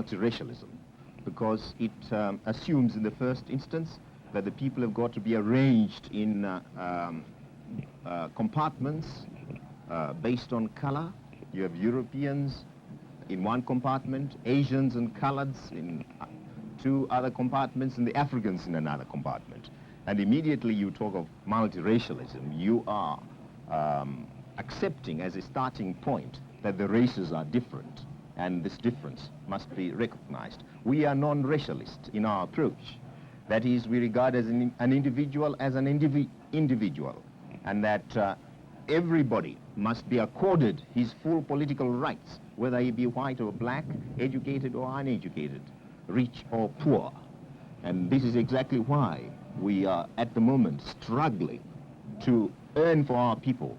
multiracialism, because it assumes in the first instance that the people have got to be arranged in compartments based on color. You have Europeans in one compartment, Asians and coloreds in two other compartments, and the Africans in another compartment. And immediately you talk of multiracialism, you are accepting as a starting point that the races are different, and this difference must be recognized. We are non-racialist in our approach. That is, we regard as an individual as an individual, and that everybody must be accorded his full political rights, whether he be white or black, educated or uneducated, rich or poor. And this is exactly why we are at the moment struggling to earn for our people.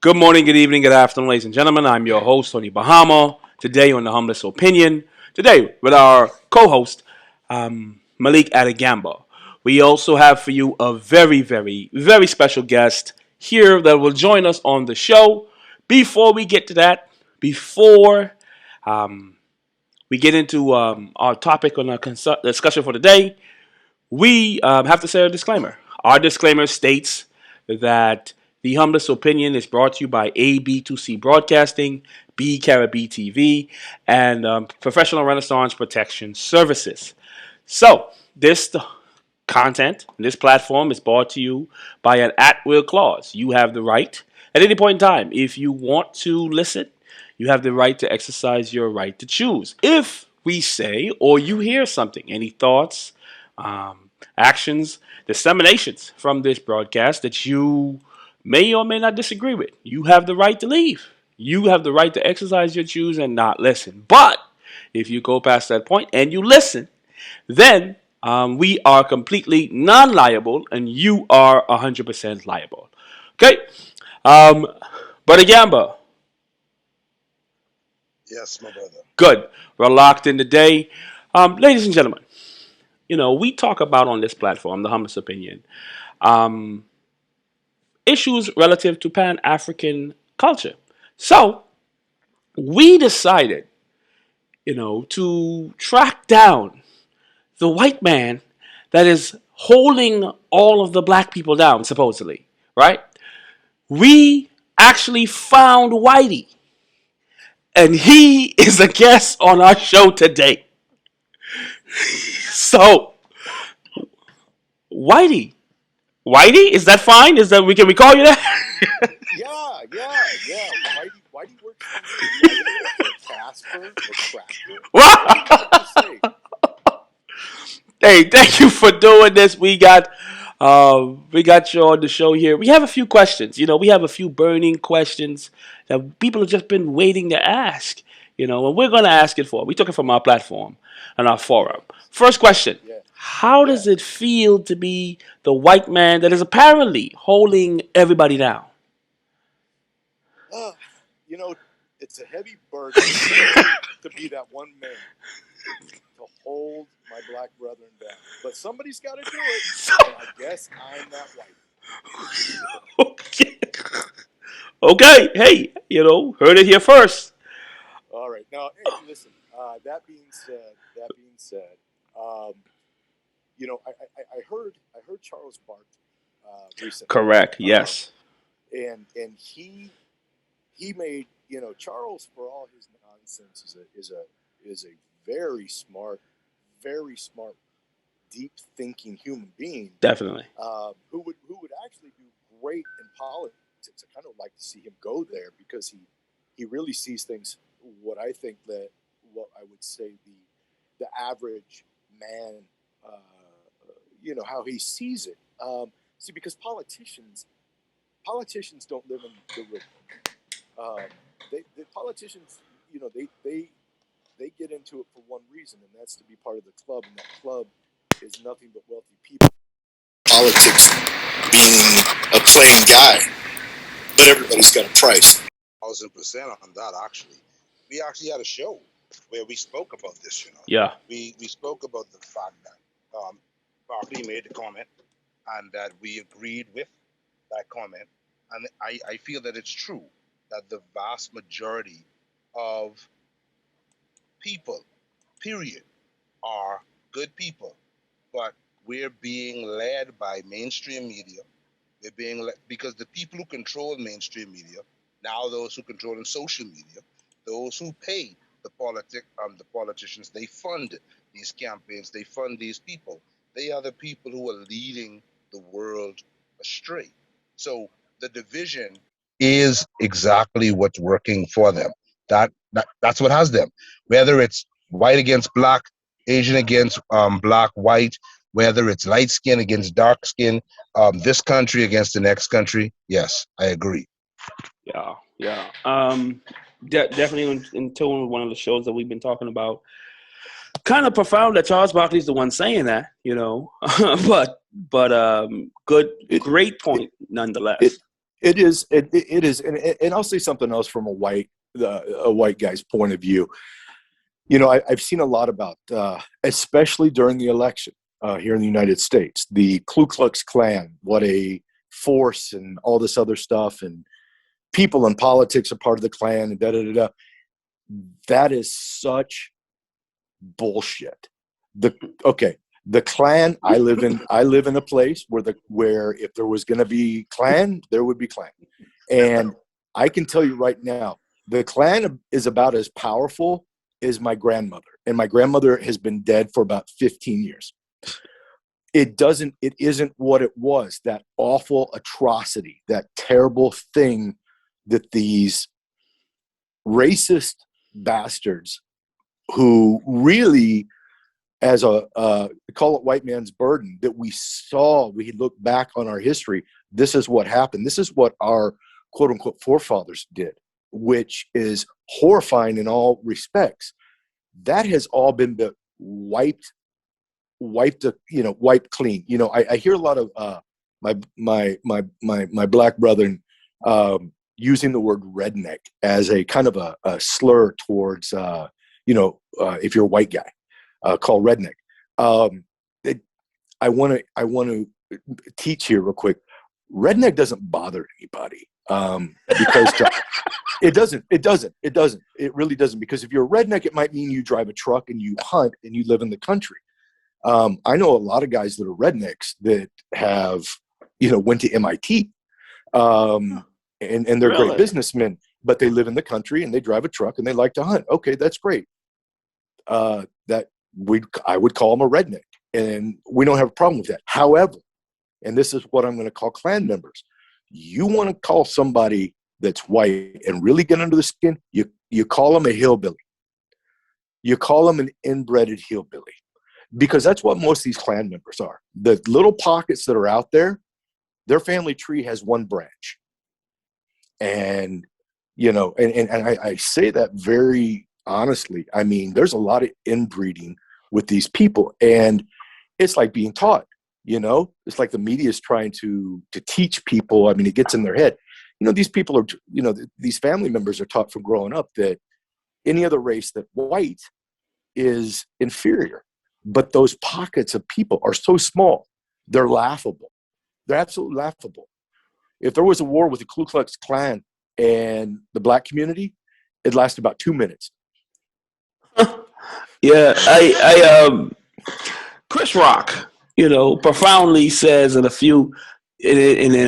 Good morning, good evening, good afternoon, ladies and gentlemen. I'm your host, Tony Bahama, today on the Humblest Opinion. Today, with our co-host, Malik Adegamba. We also have for you a very, very, very special guest here that will join us on the show. Before we get to that, before we get into our topic on our discussion for today, we have to say a disclaimer. Our disclaimer states that the Humblest Opinion is brought to you by AB2C Broadcasting, TThe, and Professional Renaissance Protection Services. So, this content, this platform is brought to you by an at-will clause. You have the right, at any point in time, if you want to listen, you have the right to exercise your right to choose. If we say, or you hear something, any thoughts, actions, disseminations from this broadcast that you may or may not disagree with, you have the right to leave. You have the right to exercise your choose and not listen. But if you go past that point and you listen, then we are completely non-liable and you are 100% liable. Okay? Brother Gamba. Yes, my brother. Good. We're locked in today. Ladies and gentlemen, we talk about on this platform, the Humblest Opinion, issues relative to Pan-African culture. So, we decided, to track down the white man that is holding all of the black people down, supposedly, right? We actually found Whitey, and he is a guest on our show today. So, Whitey, is that fine? Can we call you that? Yeah. Whitey works for me. Whitey or Casper or Cracker. Wow. Hey, thank you for doing this. We got you on the show here. We have a few questions. We have a few burning questions that people have just been waiting to ask. And we're going to ask it for. We took it from our platform and our forum. First question. Yeah. How does it feel to be the white man that is apparently holding everybody down? It's a heavy burden to be that one man to hold my black brethren down. But somebody's got to do it. And I guess I'm that white. Okay. Hey, heard it here first. All right. Now, hey, listen. That being said, I heard Charles Bark recently. Correct. Yes. And he made, Charles, for all his nonsense, is a very smart, deep thinking human being. Definitely. Who would actually do great in politics. I kind of like to see him go there because he really sees things. What I would say the average man, how he sees it. See, because politicians don't live in the real world. The politicians, they get into it for one reason, and that's to be part of the club, and that club is nothing but wealthy people. Politics being a plain guy, but everybody's got a price. 1,000% on that. Actually, we actually had a show where we spoke about this. Yeah. We spoke about the fact that Barkley made the comment, and that we agreed with that comment, and I feel that it's true that the vast majority of people, period, are good people, but we're being led by mainstream media. We're being led because the people who control mainstream media, now those who control in social media, those who pay the politicians, they fund these campaigns, they fund these people. They are the people who are leading the world astray. So the division is exactly what's working for them. That's what has them. Whether it's white against black, Asian against black, white, whether it's light skin against dark skin, this country against the next country. Yes, I agree. Yeah, yeah. Definitely in tune with one of the shows that we've been talking about. Kind of profound that Charles Barkley's the one saying that, but great point nonetheless. It is, and I'll say something else from a white guy's point of view. I've seen a lot about, especially during the election here in the United States, the Ku Klux Klan, what a force and all this other stuff, and people in politics are part of the Klan, and da-da-da-da. That is such bullshit. The Klan, I live in a place where if there was going to be Klan, there would be Klan. And I can tell you right now, the Klan is about as powerful as my grandmother. And my grandmother has been dead for about 15 years. It isn't what it was, that awful atrocity, that terrible thing that these racist bastards who really, as call it white man's burden, that we look back on our history, this is what happened. This is what our quote unquote forefathers did, which is horrifying in all respects. That has all been wiped clean. I hear a lot of my black brethren using the word redneck as a kind of a slur towards if you're a white guy, called redneck. I want to teach here real quick. Redneck doesn't bother anybody because it doesn't. It really doesn't, because if you're a redneck, it might mean you drive a truck and you hunt and you live in the country. I know a lot of guys that are rednecks that have, went to MIT, and they're Really? great businessmen, but they live in the country and they drive a truck and they like to hunt. Okay, that's great. I would call them a redneck, and we don't have a problem with that. However, and this is what I'm going to call Klan members, you want to call somebody that's white and really get under the skin, you call them a hillbilly. You call them an inbred hillbilly, because that's what most of these Klan members are. The little pockets that are out there, their family tree has one branch. And, I say that very honestly. I mean, there's a lot of inbreeding with these people, and it's like being taught, it's like the media is trying to teach people. I mean, it gets in their head. These people are, these family members are taught from growing up that any other race that white is inferior. But those pockets of people are so small, they're laughable. They're absolutely laughable. If there was a war with the Ku Klux Klan and the black community, it'd last about 2 minutes. Yeah, Chris Rock, profoundly says in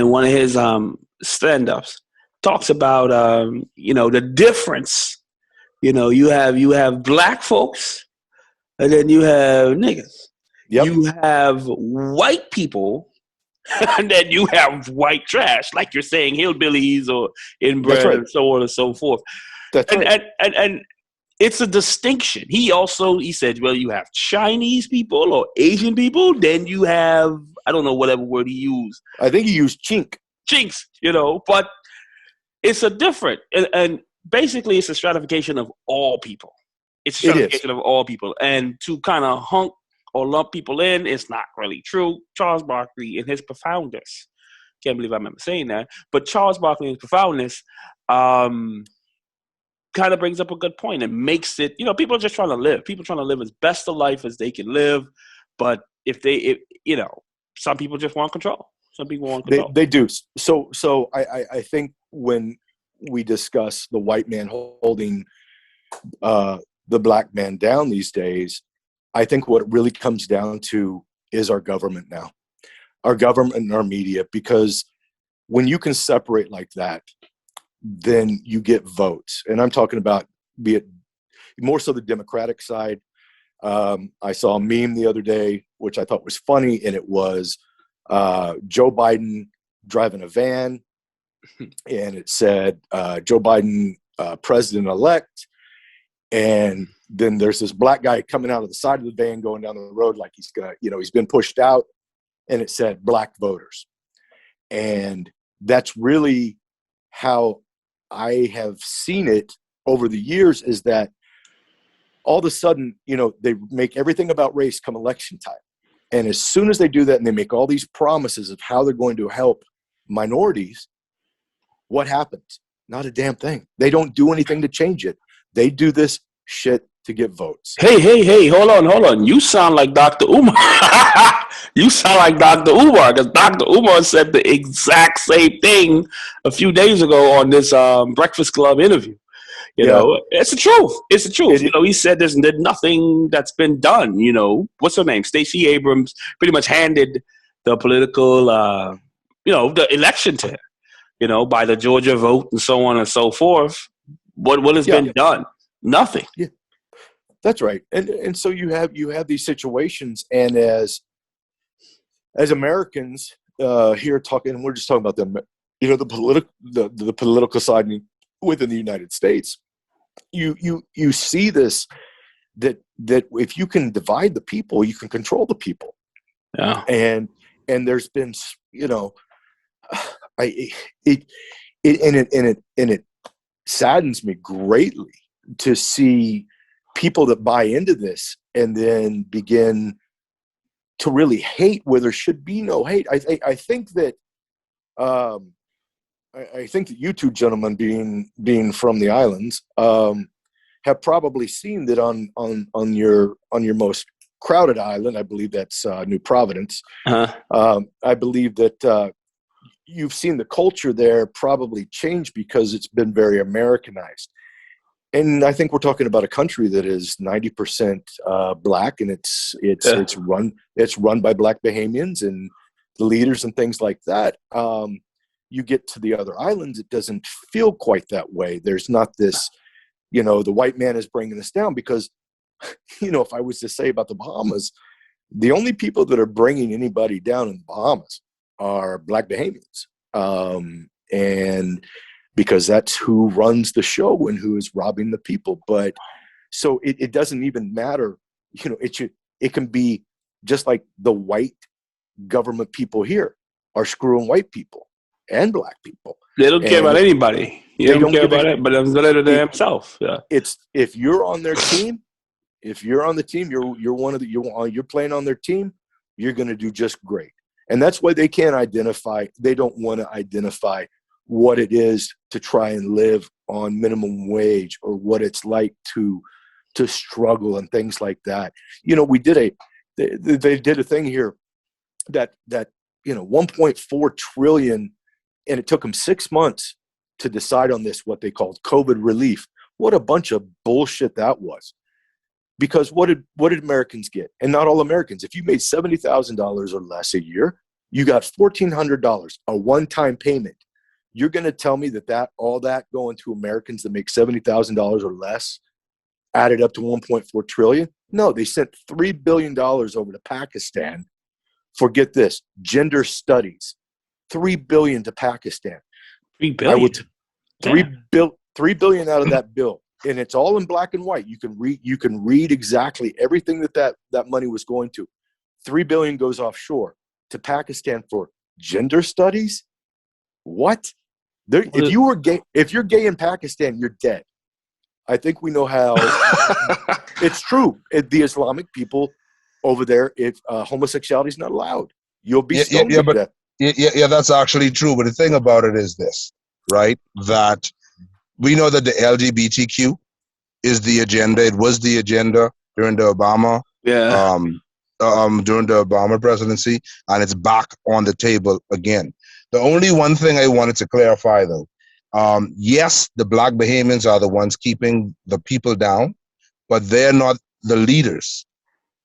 one of his stand-ups, talks about the difference. You have black folks, and then you have niggas. Yep. You have white people, and then you have white trash, like you're saying, hillbillies or inbred, right, and so on and so forth. That's right. And it's a distinction. He said, well, you have Chinese people or Asian people, then you have, I don't know whatever word he used. I think he used chinks, but it's a different, and basically it's a stratification of all people. It's a stratification of all people. And to kind of hunk or lump people in, it's not really true. Charles Barkley, in his profoundness, can't believe I remember saying that, but Charles Barkley in his profoundness, kind of brings up a good point and makes it, people are just trying to live. People trying to live as best a life as they can live. But some people just want control. Some people want control. They do. So I think when we discuss the white man holding the black man down these days. I think what it really comes down to is our government now, our government and our media, because when you can separate like that, then you get votes. And I'm talking about, be it more so the Democratic side. I saw a meme the other day, which I thought was funny, and it was Joe Biden driving a van, and it said, Joe Biden, president-elect, and then there's this black guy coming out of the side of the van going down the road like he's gonna, he's been pushed out, and it said black voters. And that's really how I have seen it over the years, is that all of a sudden, they make everything about race come election time. And as soon as they do that and they make all these promises of how they're going to help minorities, what happens? Not a damn thing. They don't do anything to change it. They do this shit to get votes. Hey, hold on. You sound like Dr. Umar. You sound like Dr. Umar, because Dr. Umar said the exact same thing a few days ago on this Breakfast Club interview. It's the truth. It's the truth. He said there's nothing that's been done. What's her name? Stacey Abrams pretty much handed the political, the election to her, by the Georgia vote and so on and so forth. What has been done? Nothing. Yeah, that's right. And so you have these situations, and as Americans here talking, and we're just talking about the political side within the United States. You see this, that if you can divide the people, you can control the people. Yeah. And there's been, it saddens me greatly to see people that buy into this and then begin to really hate where there should be no hate. I think that I think that you two gentlemen, being from the islands, have probably seen that on your most crowded island. I believe that's New Providence. Uh-huh. I believe that you've seen the culture there probably change because it's been very Americanized. And I think we're talking about a country that is 90% black, and it's run by black Bahamians and the leaders and things like that. You get to the other islands, it doesn't feel quite that way. There's not this, the white man is bringing us down, because, if I was to say about the Bahamas, the only people that are bringing anybody down in the Bahamas are black Bahamians. And because that's who runs the show and who is robbing the people. But so it doesn't even matter, it can be just like the white government people here are screwing white people and black people. They don't care about anybody. They don't care about it, but they're themselves. Yeah. It's, if you're on their team, you're playing on their team, you're going to do just great. And that's why they can't identify. They don't want to identify what it is to try and live on minimum wage, or what it's like to struggle and things like that. They did a thing here that 1.4 trillion. And it took them 6 months to decide on this, what they called COVID relief. What a bunch of bullshit that was. Because what did Americans get? And not all Americans. If you made $70,000 or less a year, you got $1,400, a one-time payment. You're going to tell me that all that going to Americans that make $70,000 or less added up to 1.4 trillion? No, they sent $3 billion over to Pakistan for, get this, gender studies. $3 billion to Pakistan. $3 billion. $3 billion out of that bill, and it's all in black and white. You can read exactly everything that money was going to. $3 billion goes offshore to Pakistan for gender studies. What? If you're gay in Pakistan, you're dead. I think we know how. It's true. The Islamic people over there, if homosexuality is not allowed, you'll be stoned to death. Yeah, that's actually true. But the thing about it is this, right? That we know that the LGBTQ is the agenda. It was the agenda during the Obama, during the Obama presidency, and it's back on the table again. The only one thing I wanted to clarify, though, Yes, the black Bahamians are the ones keeping the people down, but they're not the leaders.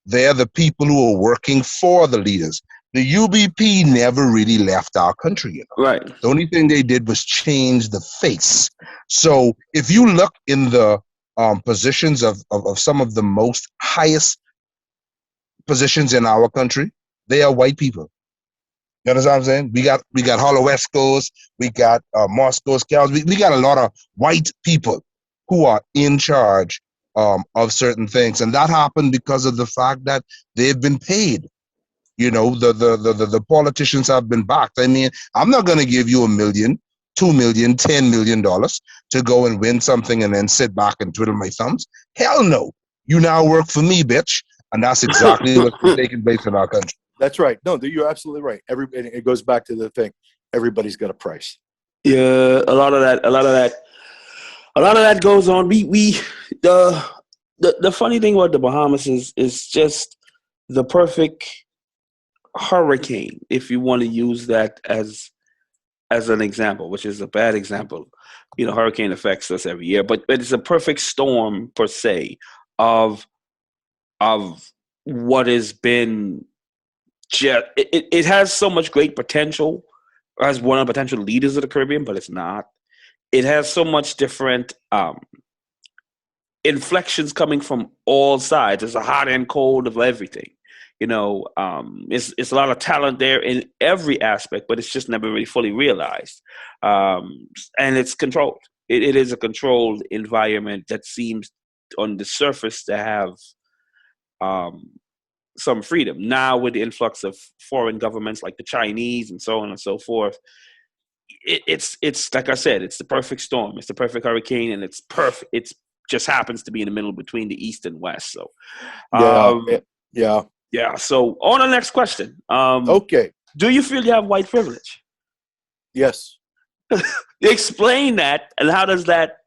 They're the people who are working for the leaders. The UBP never really left our country, you know. Right. The only thing they did was change the face. So if you look in the positions of some of the most highest positions in our country, they are white people. You understand what I'm saying? We got Hollow West Coast, we got Moscow's cows. We got a lot of white people who are in charge of certain things, and that happened because of the fact that they've been paid. You know, the politicians have been backed. I mean, I'm not going to give you $1 million, $2 million, $10 million to go and win something and then sit back and twiddle my thumbs. Hell no! You now work for me, bitch, and that's exactly what's been taking place in our country. That's right. No, you're absolutely right. It goes back to the thing. Everybody's got a price. Yeah, a lot of that goes on. The funny thing about the Bahamas is just the perfect hurricane, if you want to use that as an example, which is a bad example. You know, hurricane affects us every year, but it's a perfect storm per se of what has been. It has so much great potential as one of the potential leaders of the Caribbean, but it's not. It has so much different inflections coming from all sides. It's a hot and cold of everything. You know, it's a lot of talent there in every aspect, but it's just never really fully realized. And it's controlled. It is a controlled environment that seems on the surface to have some freedom. Now with the influx of foreign governments like the Chinese and so on and so forth, it's like I said, it's the perfect storm. It's the perfect hurricane, and it's perfect. It's just happens to be in the middle between the East and West. So, yeah. So on the next question. Okay. Do you feel you have white privilege? Yes. Explain that, and how does that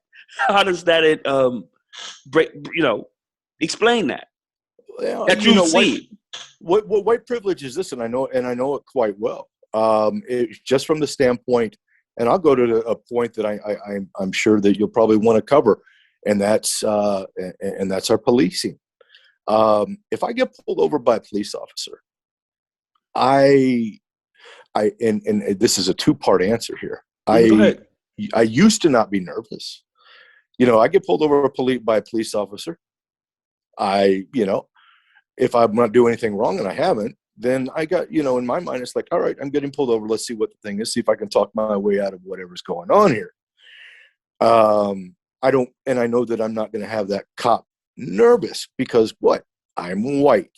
break? You know, explain that. Well, That you see. What white privilege is this? And I know it quite well. It's just from the standpoint, and I'll go to a point that I'm sure that you'll probably want to cover, and that's our policing. If I get pulled over by a police officer, and this is a two-part answer here. Go ahead. I used to not be nervous. You know, I get pulled over by a police officer. If I'm not doing anything wrong, and I haven't, then I got, in my mind, it's like, all right, I'm getting pulled over. Let's see what the thing is. See if I can talk my way out of whatever's going on here. I know that I'm not going to have that cop nervous because what? I'm white.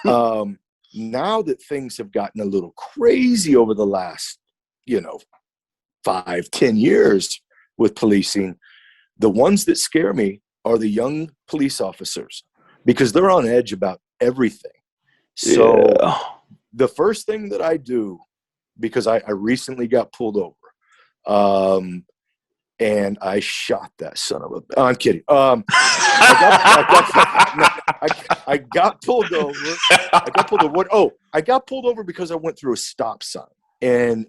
Now that things have gotten a little crazy over the last, 5-10 years with policing, the ones that scare me are the young police officers because they're on edge about everything. So the first thing that I do, because I recently got pulled over, and I shot that son of a. Oh, I'm kidding. I got pulled over. I got pulled over because I went through a stop sign, and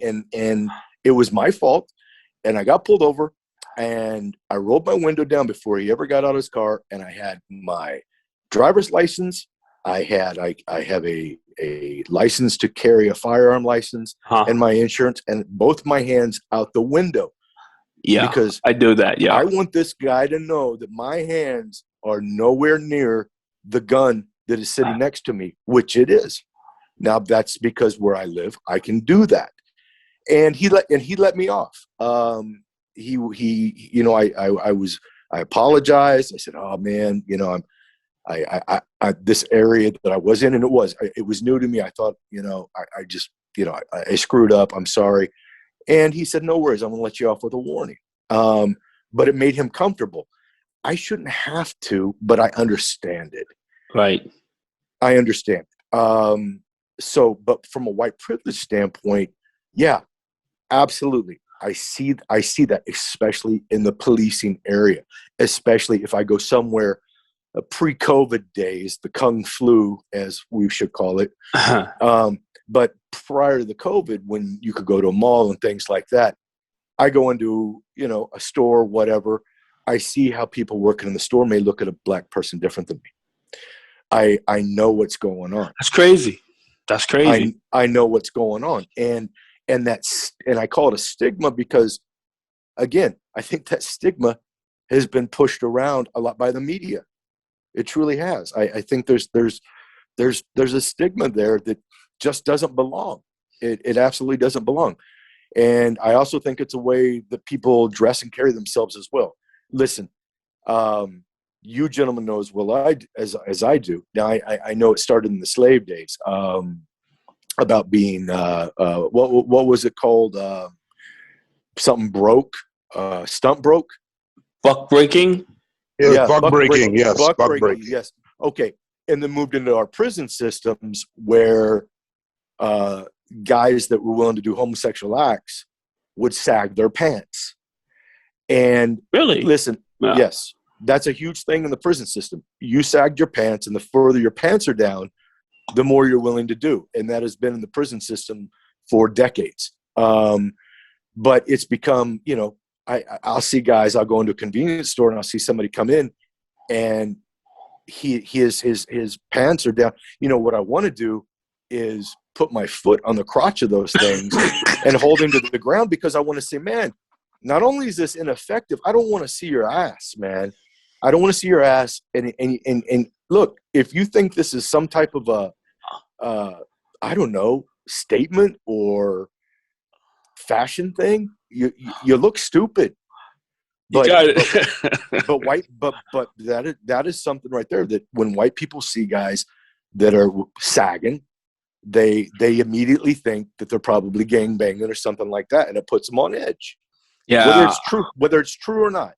it was my fault. And I got pulled over, and I rolled my window down before he ever got out of his car, and I had my driver's license. I have a license to carry a firearm license, and my insurance, and both my hands out the window. Yeah, because I do that. Yeah, I want this guy to know that my hands are nowhere near the gun that is sitting next to me, which it is. Now that's because where I live, I can do that, and he let me off. I apologized. I said, "Oh man, I this area that I was in, and it was new to me. I thought, I screwed up. I'm sorry." And he said, "No worries. I'm going to let you off with a warning." But it made him comfortable. I shouldn't have to, but I understand it. Right. I understand. But from a white privilege standpoint, yeah, absolutely. I see that, especially in the policing area, especially if I go somewhere pre-COVID days, the Kung Flu, as we should call it. But prior to the COVID, when you could go to a mall and things like that, I go into, a store, whatever. I see how people working in the store may look at a black person different than me. I know what's going on. That's crazy. That's crazy. I know what's going on. And I call it a stigma because, again, I think that stigma has been pushed around a lot by the media. It truly has. I think there's a stigma there that just doesn't belong. It absolutely doesn't belong. And I also think it's a way that people dress and carry themselves as well. Listen, you gentlemen know as well as I do. Now I know it started in the slave days. About being what was it called? Something broke, stump broke, Buck breaking. Yeah, buck breaking. Yes, buck buck breaking. breaking. Yes. Okay, and then moved into our prison systems where guys that were willing to do homosexual acts would sag their pants. And Really? listen, Yeah. yes, that's a huge thing in the prison system. You sagged your pants, and the further your pants are down, the more you're willing to do. And that has been in the prison system for decades. But it's become, I'll see guys, I'll go into a convenience store and I'll see somebody come in and his pants are down. What I want to do is put my foot on the crotch of those things and hold him to the ground, because I want to say, man, not only is this ineffective, I don't want to see your ass, man. I don't want to see your ass. And look, if you think this is some type of a, I don't know, statement or fashion thing, you look stupid. But that is something right there that when white people see guys that are sagging, they immediately think that they're probably gangbanging or something like that, and it puts them on edge. Yeah. Whether it's true or not.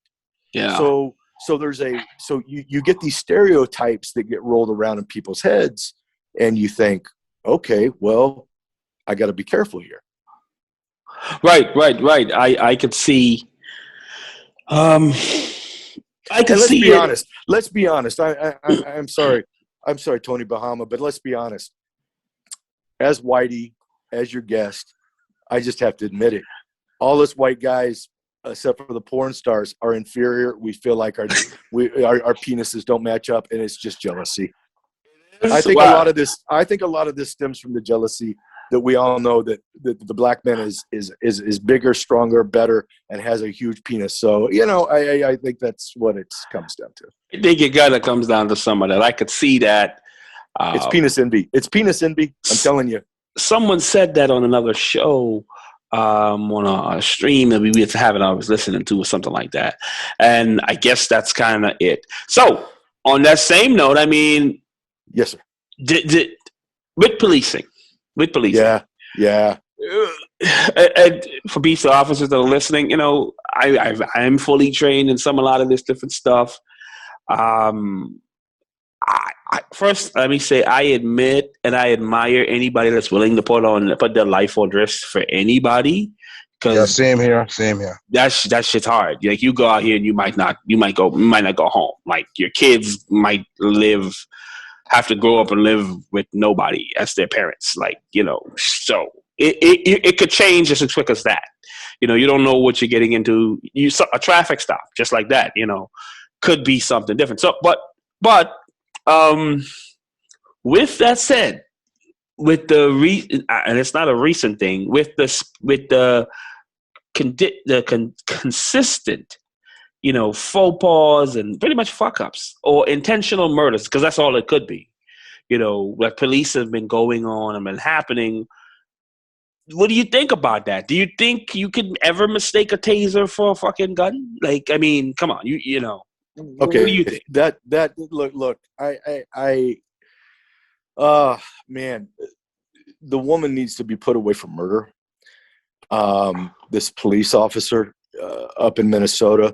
Yeah. So you get these stereotypes that get rolled around in people's heads, and you think, okay, well, I got to be careful here. Right. I could see. I could let's see be it. honest. Let's be honest. I'm sorry. I'm sorry, Tony Bahama, but let's be honest. As Whitey, as your guest, I just have to admit it. All us white guys, except for the porn stars, are inferior. We feel like our penises don't match up, and it's just jealousy. I think a lot of this stems from the jealousy that we all know that the black man is bigger, stronger, better, and has a huge penis. So I think that's what it comes down to. I think it kind of comes down to some of that. I could see that. It's penis envy. It's penis envy. I'm telling you. Someone said that on another show, on a stream that we were having, I was listening to, or something like that. And I guess that's kind of it. So on that same note, I mean, yes, sir. With policing. Yeah. And for police officers that are listening, I'm fully trained in a lot of this different stuff. First, let me say, I admit and I admire anybody that's willing to put their life on risk for anybody. Yeah, same here. That shit's hard. Like, you go out here and you might not go home. Like, your kids might have to grow up and live with nobody as their parents. Like, so it could change just as quick as that. You don't know what you're getting into. A traffic stop, just like that, could be something different. So, but with that said, with the and it's not a recent thing, with the consistent, faux pas and pretty much fuck ups or intentional murders, because that's all it could be. Like, police have been going on and been happening. What do you think about that? Do you think you could ever mistake a taser for a fucking gun? Like, I mean, come on, you know. Okay, what do you think? That look, man, the woman needs to be put away for murder. This police officer up in Minnesota,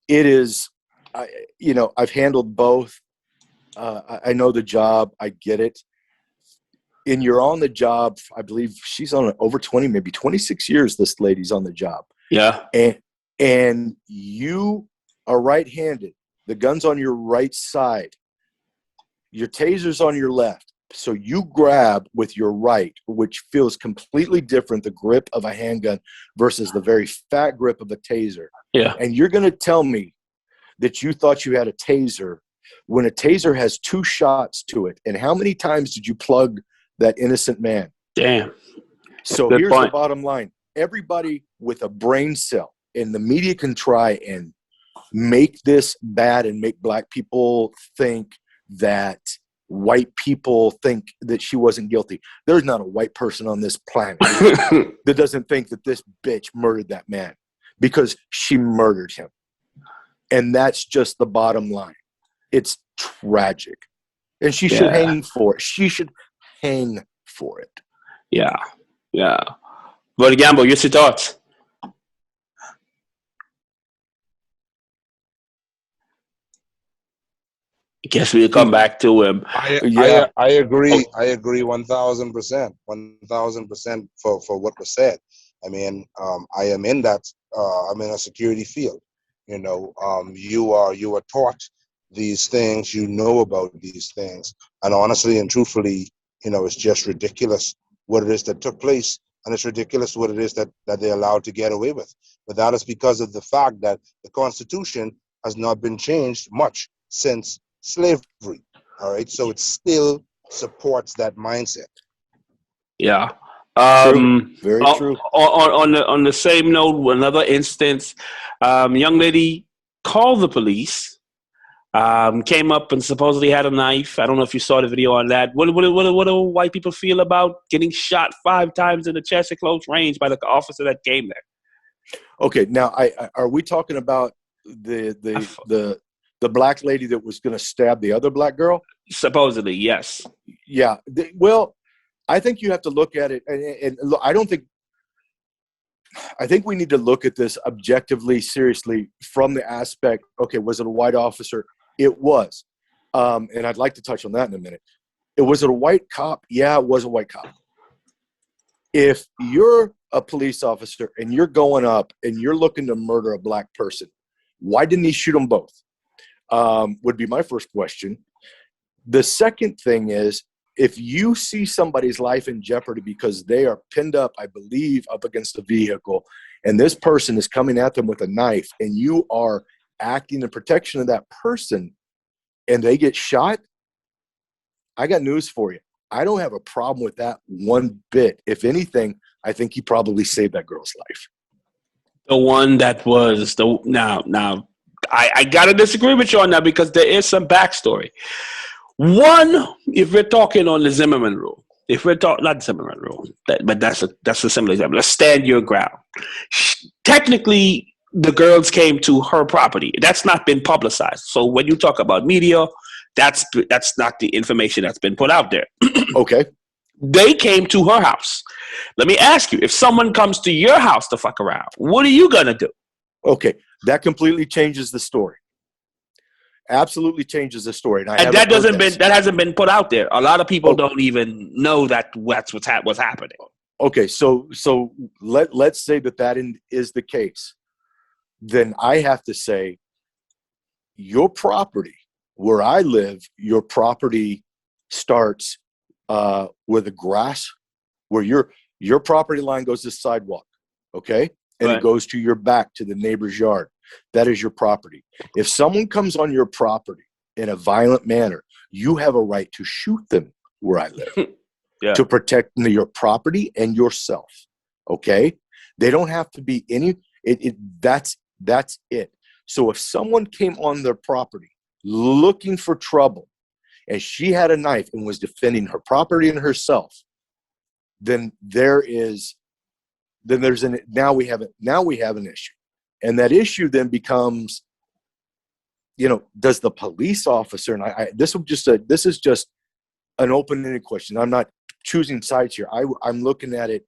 it is, I've handled both. I know the job. I get it. And you're on the job. I believe she's on over 20, maybe 26 years. This lady's on the job. Yeah. And you are right-handed. The gun's on your right side. Your taser's on your left. So you grab with your right, which feels completely different, the grip of a handgun versus the very fat grip of a taser. Yeah. And you're going to tell me that you thought you had a taser when a taser has 2 shots to it. And how many times did you plug that innocent man? Damn. So Good here's point. the bottom line. Everybody with a brain cell, and the media can try and make this bad and make black people think that white people think that she wasn't guilty. There's not a white person on this planet that doesn't think that this bitch murdered that man, because she murdered him. And that's just the bottom line. It's tragic. And she should hang for it. She should hang for it. Yeah. Yeah. Brother Gamble, your thoughts? I guess we'll come back to him. I agree. I agree 1,000%. 1,000% for what was said. I mean, I am in that. I'm in a security field. You know, you are taught these things. You know about these things, and honestly and truthfully, you know, it's just ridiculous what it is that took place, and it's ridiculous what it is that they're allowed to get away with. But that is because of the fact that the Constitution has not been changed much since slavery. All right, so it still supports that mindset. Yeah. True. Very true. On the same note, another instance, young lady called the police, came up and supposedly had a knife. I don't know if you saw the video on that. What do white people feel about getting shot 5 times in the chest at close range by the officer that came there? Okay, now are we talking about the black lady that was going to stab the other black girl? Supposedly, yes. Yeah. Well, I think you have to look at it, and look, I think we need to look at this objectively, seriously, from the aspect, okay, was it a white officer? It was. And I'd like to touch on that in a minute. Was it a white cop? Yeah, it was a white cop. If you're a police officer and you're going up and you're looking to murder a black person, why didn't he shoot them both? Would be my first question. The second thing is, if you see somebody's life in jeopardy because they are pinned up, I believe, up against a vehicle, and this person is coming at them with a knife, and you are acting in protection of that person, and they get shot, I got news for you. I don't have a problem with that one bit. If anything, I think he probably saved that girl's life. The one that was now I gotta disagree with you on that, because there is some backstory. One, if we're talking on the Zimmerman rule, if we're talking not Zimmerman rule, but that's a similar example. Let's stand your ground. Technically, the girls came to her property. That's not been publicized. So when you talk about media, that's not the information that's been put out there. Okay. They came to her house. Let me ask you, if someone comes to your house to fuck around, what are you gonna do? Okay, that completely changes the story. Absolutely changes the story, and that hasn't been put out there. A lot of people don't even know that that's what's happening. Okay, so let's say that is the case. Then I have to say, your property, where I live, your property starts where the grass, where your property line goes to the sidewalk, okay? And It goes to your back to the neighbor's yard. That is your property. If someone comes on your property in a violent manner, you have a right to shoot them where I live to protect your property and yourself, okay? They don't have to be any, that's it. So if someone came on their property looking for trouble, and she had a knife and was defending her property and herself, then now we have an issue. And that issue then becomes, does the police officer, and this is just an open-ended question. I'm not choosing sides here. I'm looking at it.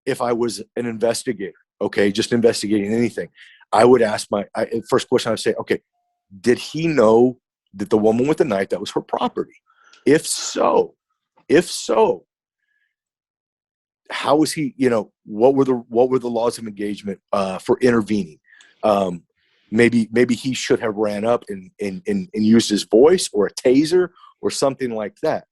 If I was an investigator, okay, just investigating anything, I would ask first question. I would say, okay, did he know that the woman with the knife, that was her property? If so, how was he, what were the laws of engagement for intervening? Maybe he should have ran up and used his voice or a taser or something like that.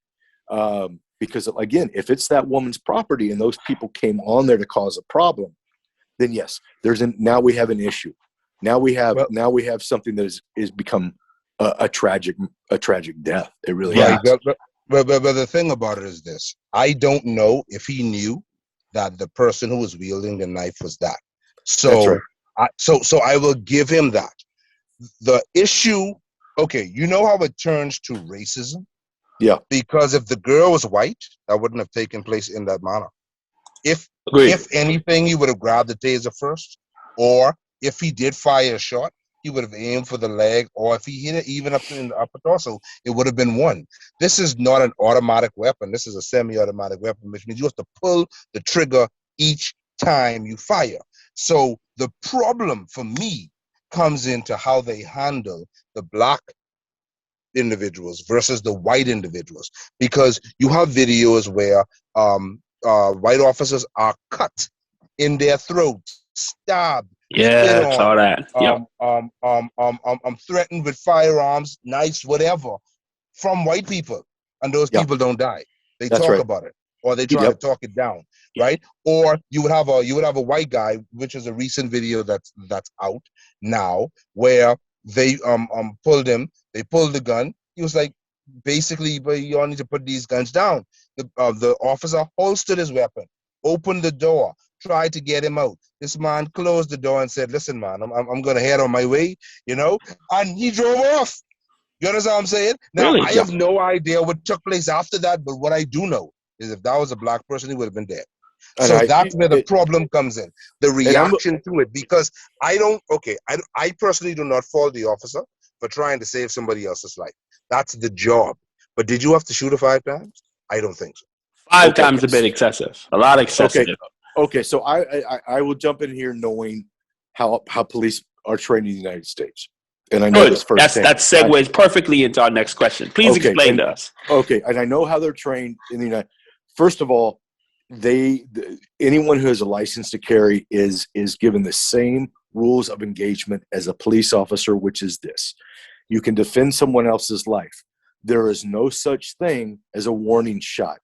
Because again, if it's that woman's property and those people came on there to cause a problem, then yes, now we have an issue. Now we have something that is become a tragic death. It really Right. is. But the thing about it is this: I don't know if he knew that the person who was wielding the knife was that. So, That's right. So I will give him that. The issue, okay, you know how it turns to racism? Yeah. Because if the girl was white, that wouldn't have taken place in that manner. Agreed. If anything, he would have grabbed the taser first, or if he did fire a shot, he would have aimed for the leg, or if he hit it even up in the upper torso, it would have been one. This is not an automatic weapon. This is a semi-automatic weapon, which means you have to pull the trigger each time you fire. So the problem for me comes into how they handle the black individuals versus the white individuals, because you have videos where white officers are cut in their throats, stabbed, spit Yeah, saw on, that. Yep. threatened with firearms, knives, whatever, from white people, and those Yeah. people don't die. They That's talk right. about it, or they try to talk it down, right? Or you would have a white guy, which is a recent video that's out now, where they pulled him. They pulled the gun. He was like, basically, but you all need to put these guns down. The officer holstered his weapon, opened the door, tried to get him out. This man closed the door and said, "Listen, man, I'm gonna head on my way," and he drove off. You understand what I'm saying? Now, Really? I have no idea what took place after that, but what I do know is if that was a black person, he would have been dead. So that's where the problem comes in, the reaction to it. Because I personally do not fault the officer for trying to save somebody else's life. That's the job. But did you have to shoot her 5 times? I don't think so. 5 times a bit excessive. A lot excessive. Okay. So I will jump in here knowing how police are trained in the United States. And I know this firsthand. That segues perfectly into our next question. Please explain to us. Okay, and I know how they're trained in the United. First of all, anyone who has a license to carry is given the same rules of engagement as a police officer, which is this: you can defend someone else's life. There is no such thing as a warning shot.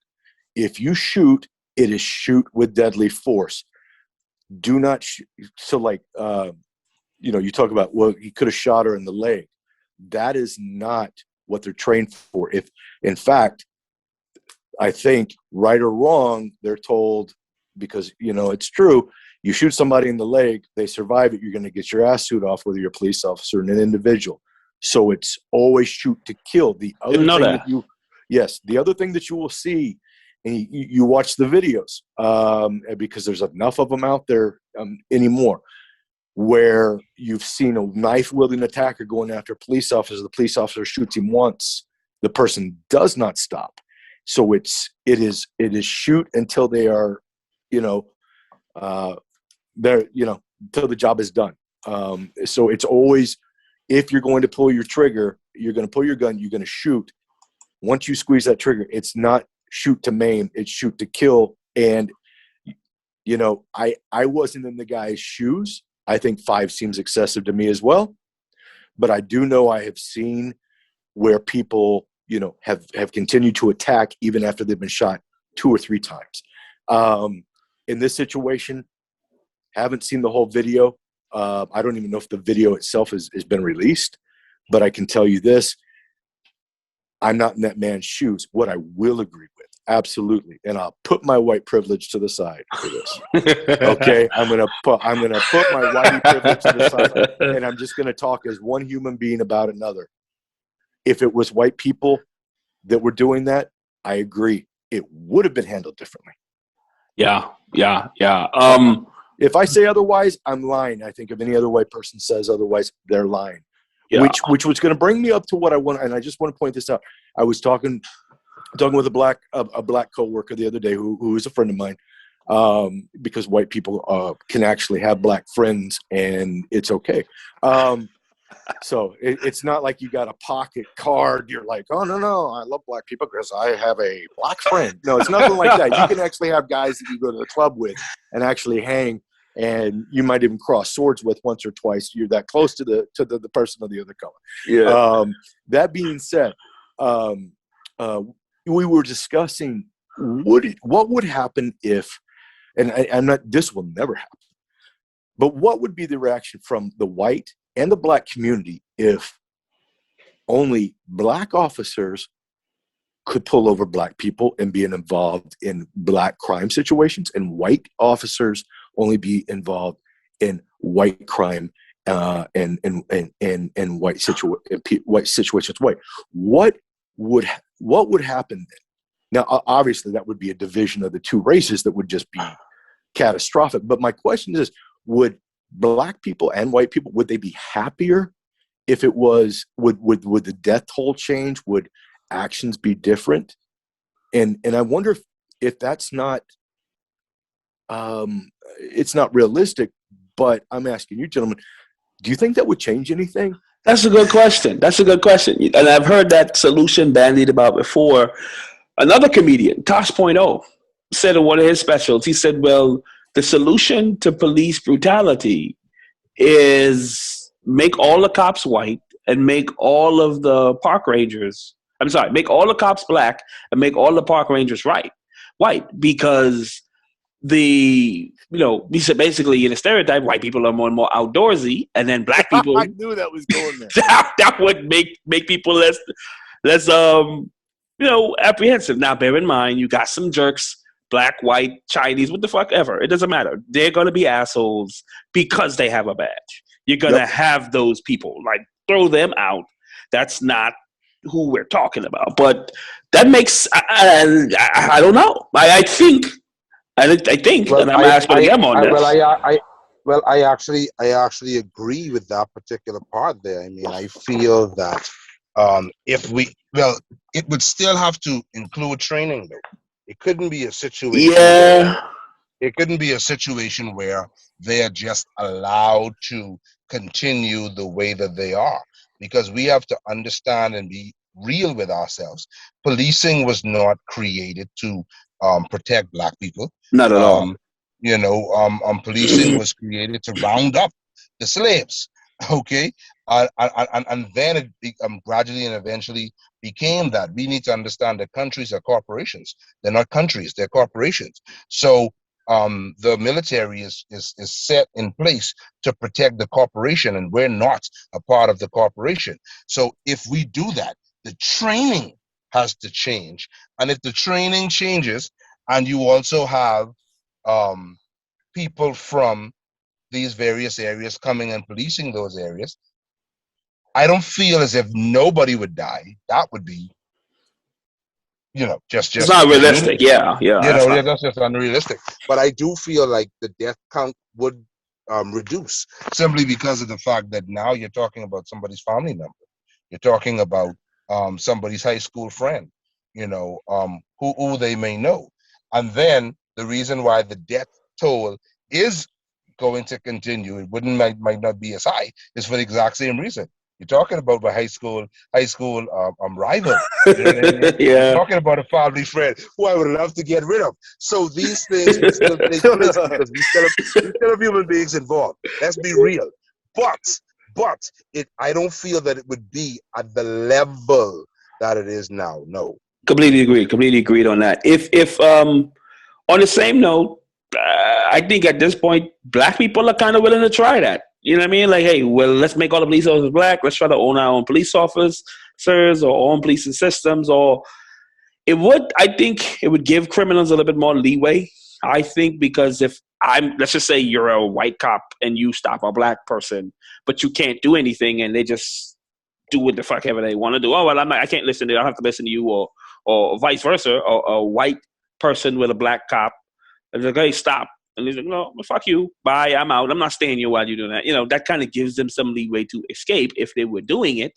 If you shoot, it is shoot with deadly force. Do not you talk about, well, he could have shot her in the leg. That is not what they're trained for. If, in fact, I think, right or wrong, they're told, because, it's true, you shoot somebody in the leg, they survive it, you're going to get your ass suit off, whether you're a police officer or an individual. So it's always shoot to kill. The other the other thing that you will see, and you watch the videos, because there's enough of them out there anymore, where you've seen a knife-wielding attacker going after a police officer. The police officer shoots him once. The person does not stop. So it is shoot until they are, until the job is done. So it's always, if you're going to pull your trigger, you're going to pull your gun, you're going to shoot. Once you squeeze that trigger, it's not shoot to maim, it's shoot to kill. And, I wasn't in the guy's shoes. I think 5 seems excessive to me as well. But I do know I have seen where people, have continued to attack even after they've been shot 2 or 3 times. In this situation, haven't seen the whole video. I don't even know if the video itself has been released. But I can tell you this: I'm not in that man's shoes. What I will agree with, absolutely, and I'll put my white privilege to the side for this. Okay, I'm gonna put my whitey privilege to the side, and I'm just gonna talk as one human being about another. If it was white people that were doing that, I agree, it would have been handled differently. Yeah. If I say otherwise, I'm lying. I think if any other white person says otherwise, they're lying. Yeah. Which was going to bring me up to what I want, and I just want to point this out. I was talking with a black coworker the other day who is a friend of mine, because white people can actually have black friends, and it's okay. So it's not like you got a pocket card. You're like, oh no, I love black people because I have a black friend. No, it's nothing like that. You can actually have guys that you go to the club with and actually hang, and you might even cross swords with once or twice. You're that close to the person of the other color. Yeah. That being said, we were discussing what would happen if, and I'm not, this will never happen, but what would be the reaction from the white and the black community if only black officers could pull over black people and be involved in black crime situations, and white officers only be involved in white crime and white situations. What would happen then? Now, obviously, that would be a division of the two races that would just be catastrophic. But my question is, would black people and white people, would they be happier if it was, would the death toll change? Would actions be different? And I wonder if that's not, it's not realistic, but I'm asking you, gentlemen, do you think that would change anything? That's a good question. That's a good question. And I've heard that solution bandied about before. Another comedian, Tosh Point oh, said in one of his specials, he said, well, the solution to police brutality is make all the cops white and make all of the park rangers, make all the cops black and make all the park rangers white, because he said basically in a stereotype, white people are more and more outdoorsy, and then black people, I knew that was going there. that would make people less apprehensive. Now, bear in mind, you got some jerks, black, white, Chinese, what the fuck ever. It doesn't matter. They're going to be assholes because they have a badge. You're going to have those people. Like, throw them out. That's not who we're talking about. But that makes, I don't know. I think, well, and I'm asking them on this. I actually agree with that particular part there. I mean, I feel that it would still have to include training, though. It couldn't be a situation. Yeah. It couldn't be a situation where they are just allowed to continue the way that they are, because we have to understand and be real with ourselves. Policing was not created to protect black people. Not at all. Policing was created to round up the slaves. Okay, and then it gradually and eventually became that. We need to understand that countries are corporations. They're not countries; they're corporations. So the military is set in place to protect the corporation, and we're not a part of the corporation. So if we do that, the training has to change. And if the training changes, and you also have people from these various areas coming and policing those areas, I don't feel as if nobody would die. That would be, just it's not realistic. Yeah. That's just unrealistic. But I do feel like the death count would reduce, simply because of the fact that now you're talking about somebody's family member. You're talking about somebody's high school friend, who they may know. And then the reason why the death toll is going to continue, it might not be as high, is for the exact same reason. You're talking about a high school rival. You know what I mean? Yeah. You're talking about a family friend who I would love to get rid of. So these things will still take place because we still have human beings involved. Let's be real. But I don't feel that it would be at the level that it is now. No. Completely agreed on that. If on the same note, I think at this point, black people are kind of willing to try that. You know what I mean? Like, hey, well, let's make all the police officers black. Let's try to own our own police officers or own policing systems. I think it would give criminals a little bit more leeway. I think because let's just say you're a white cop and you stop a black person, but you can't do anything and they just do what the fuck ever they want to do. Oh, well, I can't listen to you. I don't have to listen to you, or vice versa. Or a white person with a black cop, and they're like, hey, stop. And he's like, no, fuck you. Bye, I'm out. I'm not staying here while you're doing that. That kind of gives them some leeway to escape if they were doing it.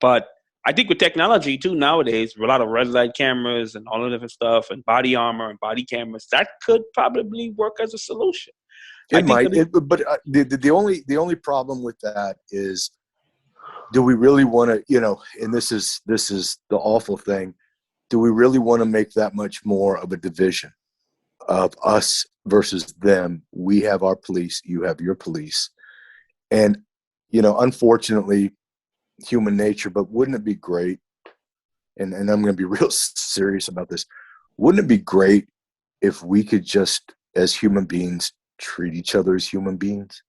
But I think with technology, too, nowadays, with a lot of red light cameras and all the different stuff and body armor and body cameras, that could probably work as a solution. It might. But the only problem with that is, do we really want to, and this is the awful thing, do we really want to make that much more of a division of us versus them? We have our police, you have your police. And, unfortunately, human nature, but wouldn't it be great and I'm going to be real serious about this. Wouldn't it be great if we could just, as human beings, treat each other as human beings?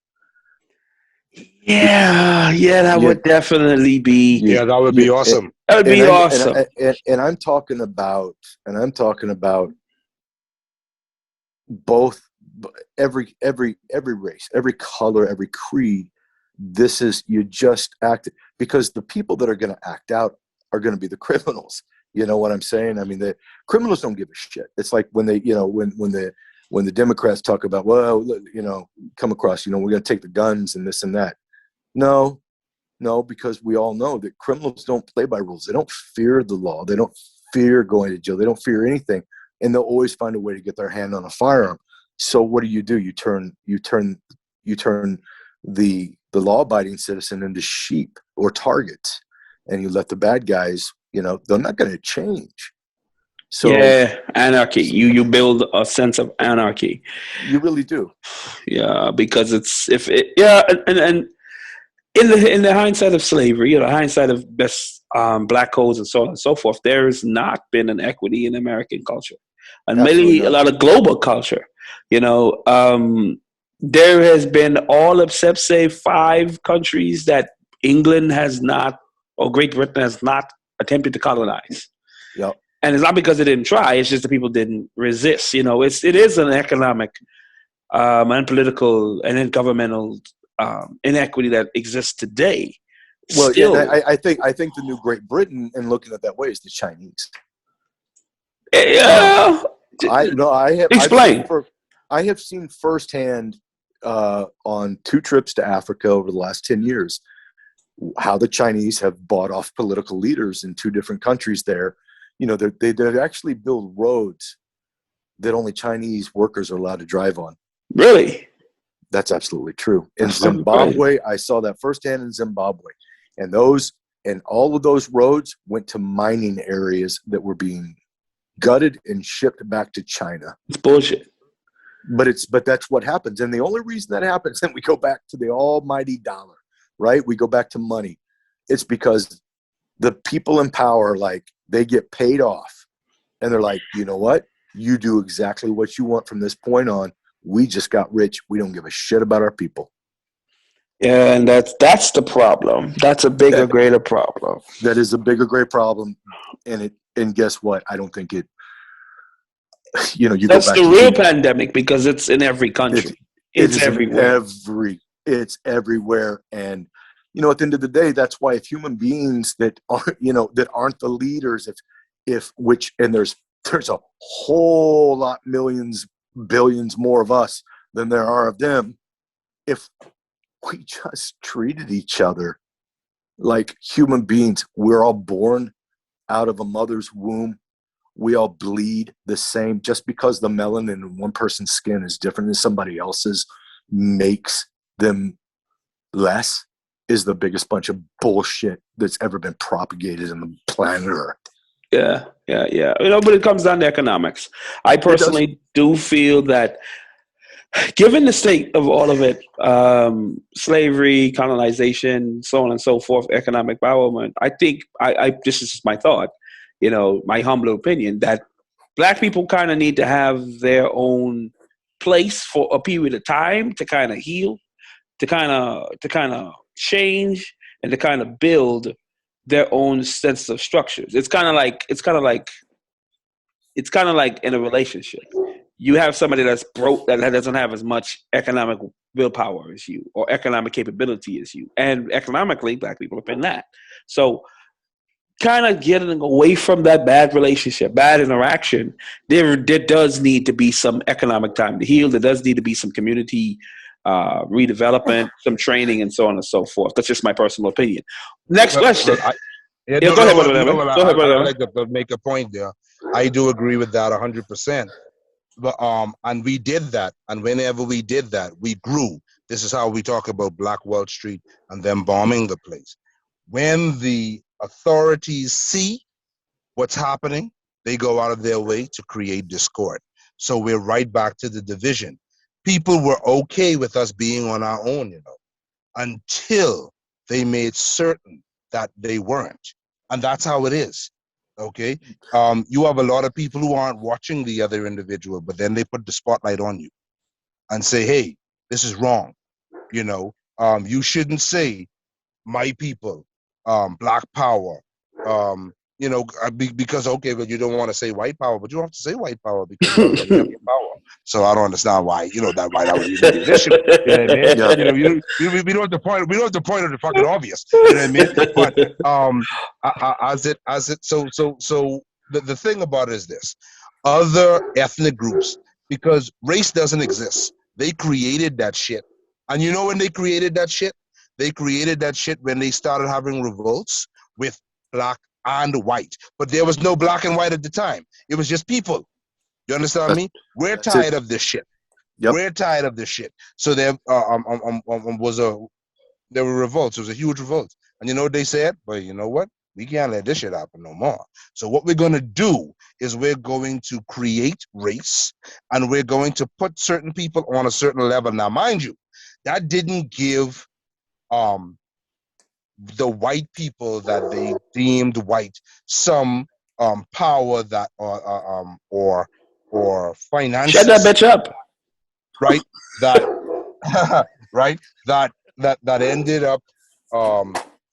Yeah, that Yeah, would definitely be. yeah, Yeah, that would be awesome. That would be awesome. And I'm talking about, both, every race, every color, every creed. This is, you just act, because the people that are going to act out are going to be the criminals. You know what I'm saying? I mean, the criminals don't give a shit. It's like when they, when the Democrats talk about, well, come across, we're going to take the guns and this and that. No, because we all know that criminals don't play by rules. They don't fear the law. They don't fear going to jail. They don't fear anything, and they'll always find a way to get their hand on a firearm. So what do? You turn the law-abiding citizen into sheep or targets, and you let the bad guys. They're not going to change. So yeah, anarchy. You build a sense of anarchy. you really do. Yeah, because and in the hindsight of slavery, hindsight of best black codes and so on and so forth, there has not been an equity in American culture, and Absolutely maybe a not. lot of global culture. There has been all except say 5 countries that England has not, or Great Britain has not attempted to colonize. Yep. And it's not because they didn't try; it's just the people didn't resist. It is an economic and political and then governmental inequity that exists today. Well, Still, yeah, I think the new Great Britain, and looking at that way, is the Chinese. yeah. Explain. I have seen firsthand on 2 trips to Africa over the last 10 years how the Chinese have bought off political leaders in 2 different countries there. They actually build roads that only Chinese workers are allowed to drive on. Really? That's absolutely true. In Zimbabwe, I saw that firsthand in Zimbabwe. And all of those roads went to mining areas that were being gutted and shipped back to China. It's bullshit. But that's what happens. And the only reason that happens, and we go back to the almighty dollar, right? We go back to money. It's because the people in power, they get paid off. And they're like, you know what? You do exactly what you want from this point on. We just got rich. We don't give a shit about our people. Yeah, and that's the problem. That's a bigger, greater problem. That is a bigger, great problem. And guess what? I don't think it. That's the real pandemic, because it's in every country. It's everywhere. It's everywhere. And at the end of the day, that's why if human beings that aren't the leaders, and there's a whole lot, millions, billions more of us than there are of them. If we just treated each other like human beings, we're all born out of a mother's womb. We all bleed the same. Just because the melanin in one person's skin is different than somebody else's makes them less, is the biggest bunch of bullshit that's ever been propagated in the planet Earth. Yeah. But it comes down to economics. I personally do feel that, given the state of all of it, slavery, colonization, so on and so forth, economic empowerment, I think, this is my thought, my humble opinion, that black people kind of need to have their own place for a period of time to kind of heal, to kind of change, and to kind of build their own sense of structures. It's kind of like in a relationship. You have somebody that's broke, that doesn't have as much economic willpower as you, or economic capability as you. And economically, black people have been that. So kind of getting away from that bad relationship, bad interaction, there does need to be some economic time to heal. There does need to be some community redevelopment, some training, and so on and so forth. That's just my personal opinion. Next question. Go ahead, I'd like to make a point there. I do agree with that 100%. But and we did that, and whenever we did that, we grew. This is how we talk about Black Wall Street and them bombing the place. When the authorities see what's happening, they go out of their way to create discord. So we're right back to the division. People were okay with us being on our own, until they made certain that they weren't. And that's how it is. Okay. You have a lot of people who aren't watching the other individual, but then they put the spotlight on you and say, hey, this is wrong. You shouldn't say my people, black power, because, okay, but you don't want to say white power, but you don't have to say white power because you already have your power. So I don't understand why, why that would even be an issue. You know what I mean? Yeah. We don't have to point, at the fucking obvious. You know what I mean? But so the thing about it is this: other ethnic groups, because race doesn't exist, they created that shit. And you know when they created that shit? They created that shit when they started having revolts with black and white. But there was no black and white at the time. It was just people. You understand me? We're That's it. tired of this shit. Yep. We're tired of this shit. So there were revolts. It was a huge revolt. And you know what they said? But you know what? We can't let this shit happen no more. So what we're going to do is we're going to create race, and we're going to put certain people on a certain level. Now, mind you, that didn't give the white people that they deemed white some power that or Shut that finances, bitch up. right? That right that ended up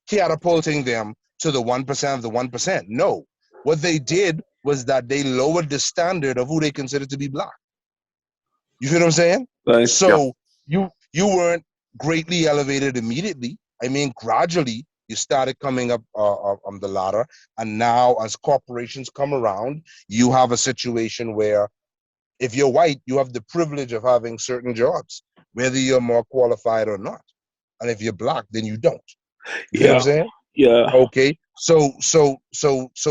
catapulting them to the 1% of the 1%. No, what they did was that they lowered the standard of who they considered to be black. You feel what I'm saying? Right. Yeah. So you weren't greatly elevated immediately. I mean, gradually you started coming up on the ladder, and now as corporations come around, you have a situation where if you're white, you have the privilege of having certain jobs, whether you're more qualified or not. And if you're black, then you don't. You feel what I'm Yeah. saying? Yeah. Okay. So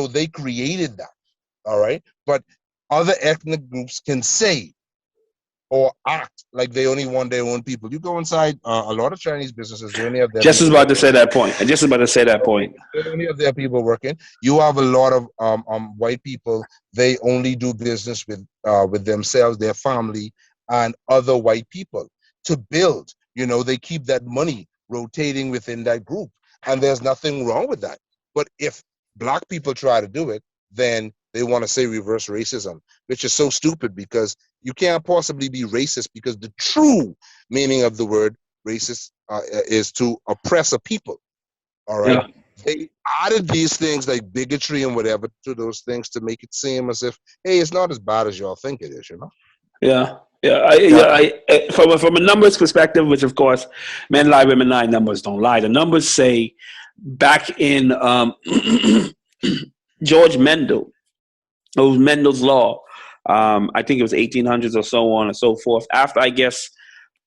they created that. All right. But other ethnic groups can say or act like they only want their own people. You go inside a lot of Chinese businesses, they only have their Just as people about to working. say that point. I just about to say that Okay. point. They only have their people working. You have a lot of white people. They only do business with themselves, their family, and other white people to build. They keep that money rotating within that group, and there's nothing wrong with that. But if black people try to do it, then they want to say reverse racism, which is so stupid because you can't possibly be racist, because the true meaning of the word racist is to oppress a people. All right. Yeah. They added these things like bigotry and whatever to those things to make it seem as if, hey, it's not as bad as y'all think it is. Yeah. Yeah. Yeah. From a numbers perspective, which of course, men lie, women lie, numbers don't lie. The numbers say back in George Mendel, it was Mendel's law. I think it was 1800s or so on and so forth. After, I guess,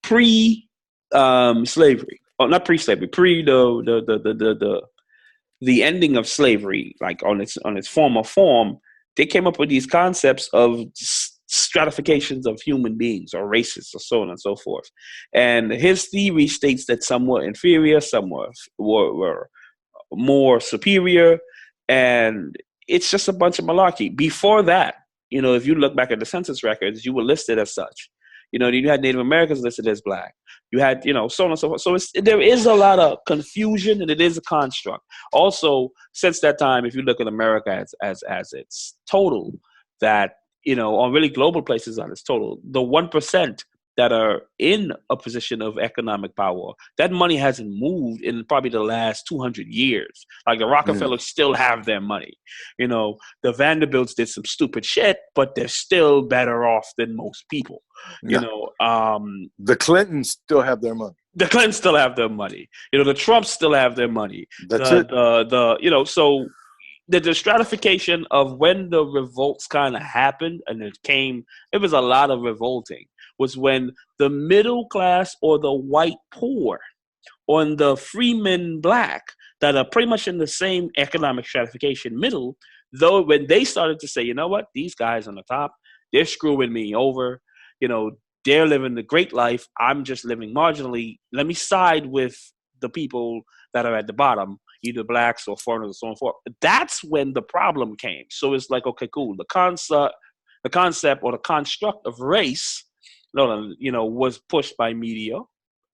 pre slavery, or not pre slavery, pre the ending of slavery, like on its former form, they came up with these concepts of stratifications of human beings or races or so on and so forth. And his theory states that some were inferior, some were more superior, and it's just a bunch of malarkey. Before that, if you look back at the census records, you were listed as such. You had Native Americans listed as black. You had, so on and so forth. So there is a lot of confusion, and it is a construct. Also, since that time, if you look at America as its total, that on really global places on its total, the 1% that are in a position of economic power, that money hasn't moved in probably the last 200 years. Like the Rockefellers still have their money. The Vanderbilts did some stupid shit, but they're still better off than most people. Yeah. The Clintons still have their money. The Clintons still have their money. The Trumps still have their money. That's it. So the stratification of when the revolts kind of happened, and it was a lot of revolting, was when the middle class or the white poor on the freemen black that are pretty much in the same economic stratification middle, though when they started to say, you know what, these guys on the top, they're screwing me over, they're living the great life, I'm just living marginally, let me side with the people that are at the bottom, either blacks or foreigners or so on and forth. That's when the problem came. So it's like, okay, cool. The concept or the construct of race, was pushed by media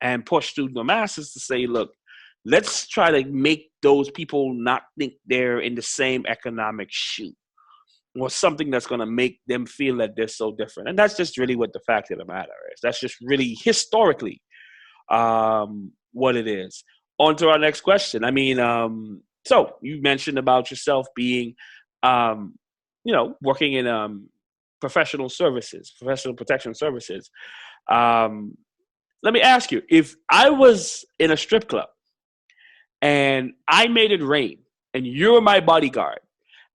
and pushed through the masses to say, look, let's try to make those people not think they're in the same economic shoe, or something that's going to make them feel that they're so different. And that's just really what the fact of the matter is. That's just really historically what it is. On to our next question. I mean, so you mentioned about yourself being, working in professional services, professional protection services. Let me ask you, if I was in a strip club and I made it rain and you're my bodyguard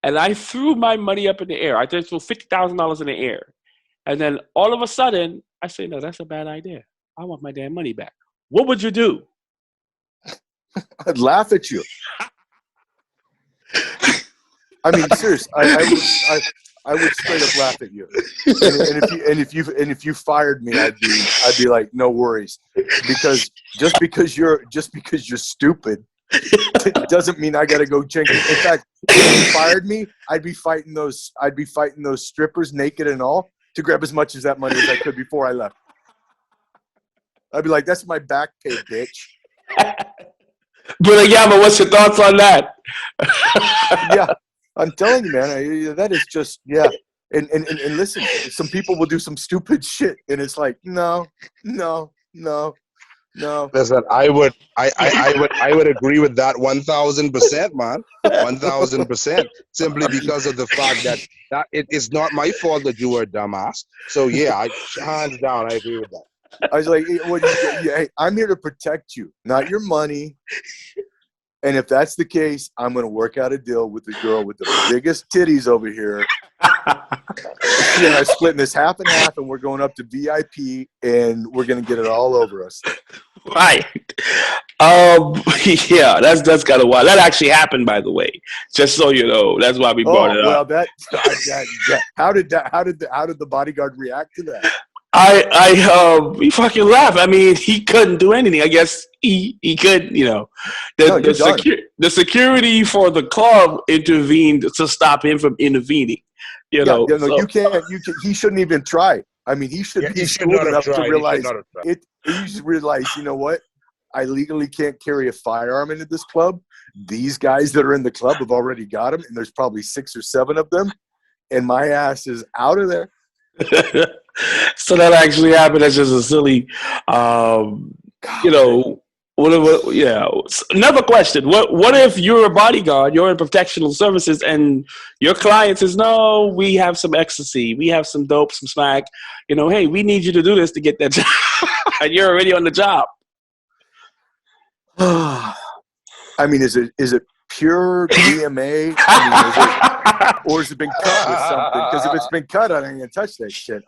and I threw my money up in the air, I just threw $50,000 in the air, and then all of a sudden I say, no, that's a bad idea. I want my damn money back. What would you do? I'd laugh at you. I mean, seriously, I would straight up laugh at you. And if you fired me, I'd be like, no worries, because just because you're stupid, it doesn't mean I got to go change. In fact, if you fired me, I'd be fighting those strippers naked and all to grab as much of that money as I could before I left. I'd be like, that's my back pay, bitch. But yeah, but what's your thoughts on that? Yeah, I'm telling you, man, that is just, yeah. And listen, some people will do some stupid shit, and it's like, no. Listen, I would agree with that 1,000%, man. 1,000%. Simply because of the fact that it is not my fault that you were a dumbass. So yeah, hands down, I agree with that. I was like, hey, I'm here to protect you, not your money. And if that's the case, I'm going to work out a deal with the girl with the biggest titties over here. And I'm splitting this half and half, and we're going up to VIP, and we're going to get it all over us. Right. Yeah, that's kind of wild. That actually happened, by the way. Just so you know, that's why we brought it up. Well, how did the bodyguard react to that? He fucking laughed. I mean, he couldn't do anything. I guess he could, the security for the club intervened to stop him from intervening. You can't. He shouldn't even try. I mean, he should be schooled enough to realize it. He should realize, you know what? I legally can't carry a firearm into this club. These guys that are in the club have already got them, and there's probably 6 or 7 of them, and my ass is out of there. So that actually happened. That's just a silly, Another question. What if you're a bodyguard, you're in professional services, and your client says, no, we have some ecstasy, we have some dope, some smack. Hey, we need you to do this to get that job. And you're already on the job. I mean, is it pure DMA? Or has it been cut with something? Because if it's been cut, I ain't gonna touch that shit.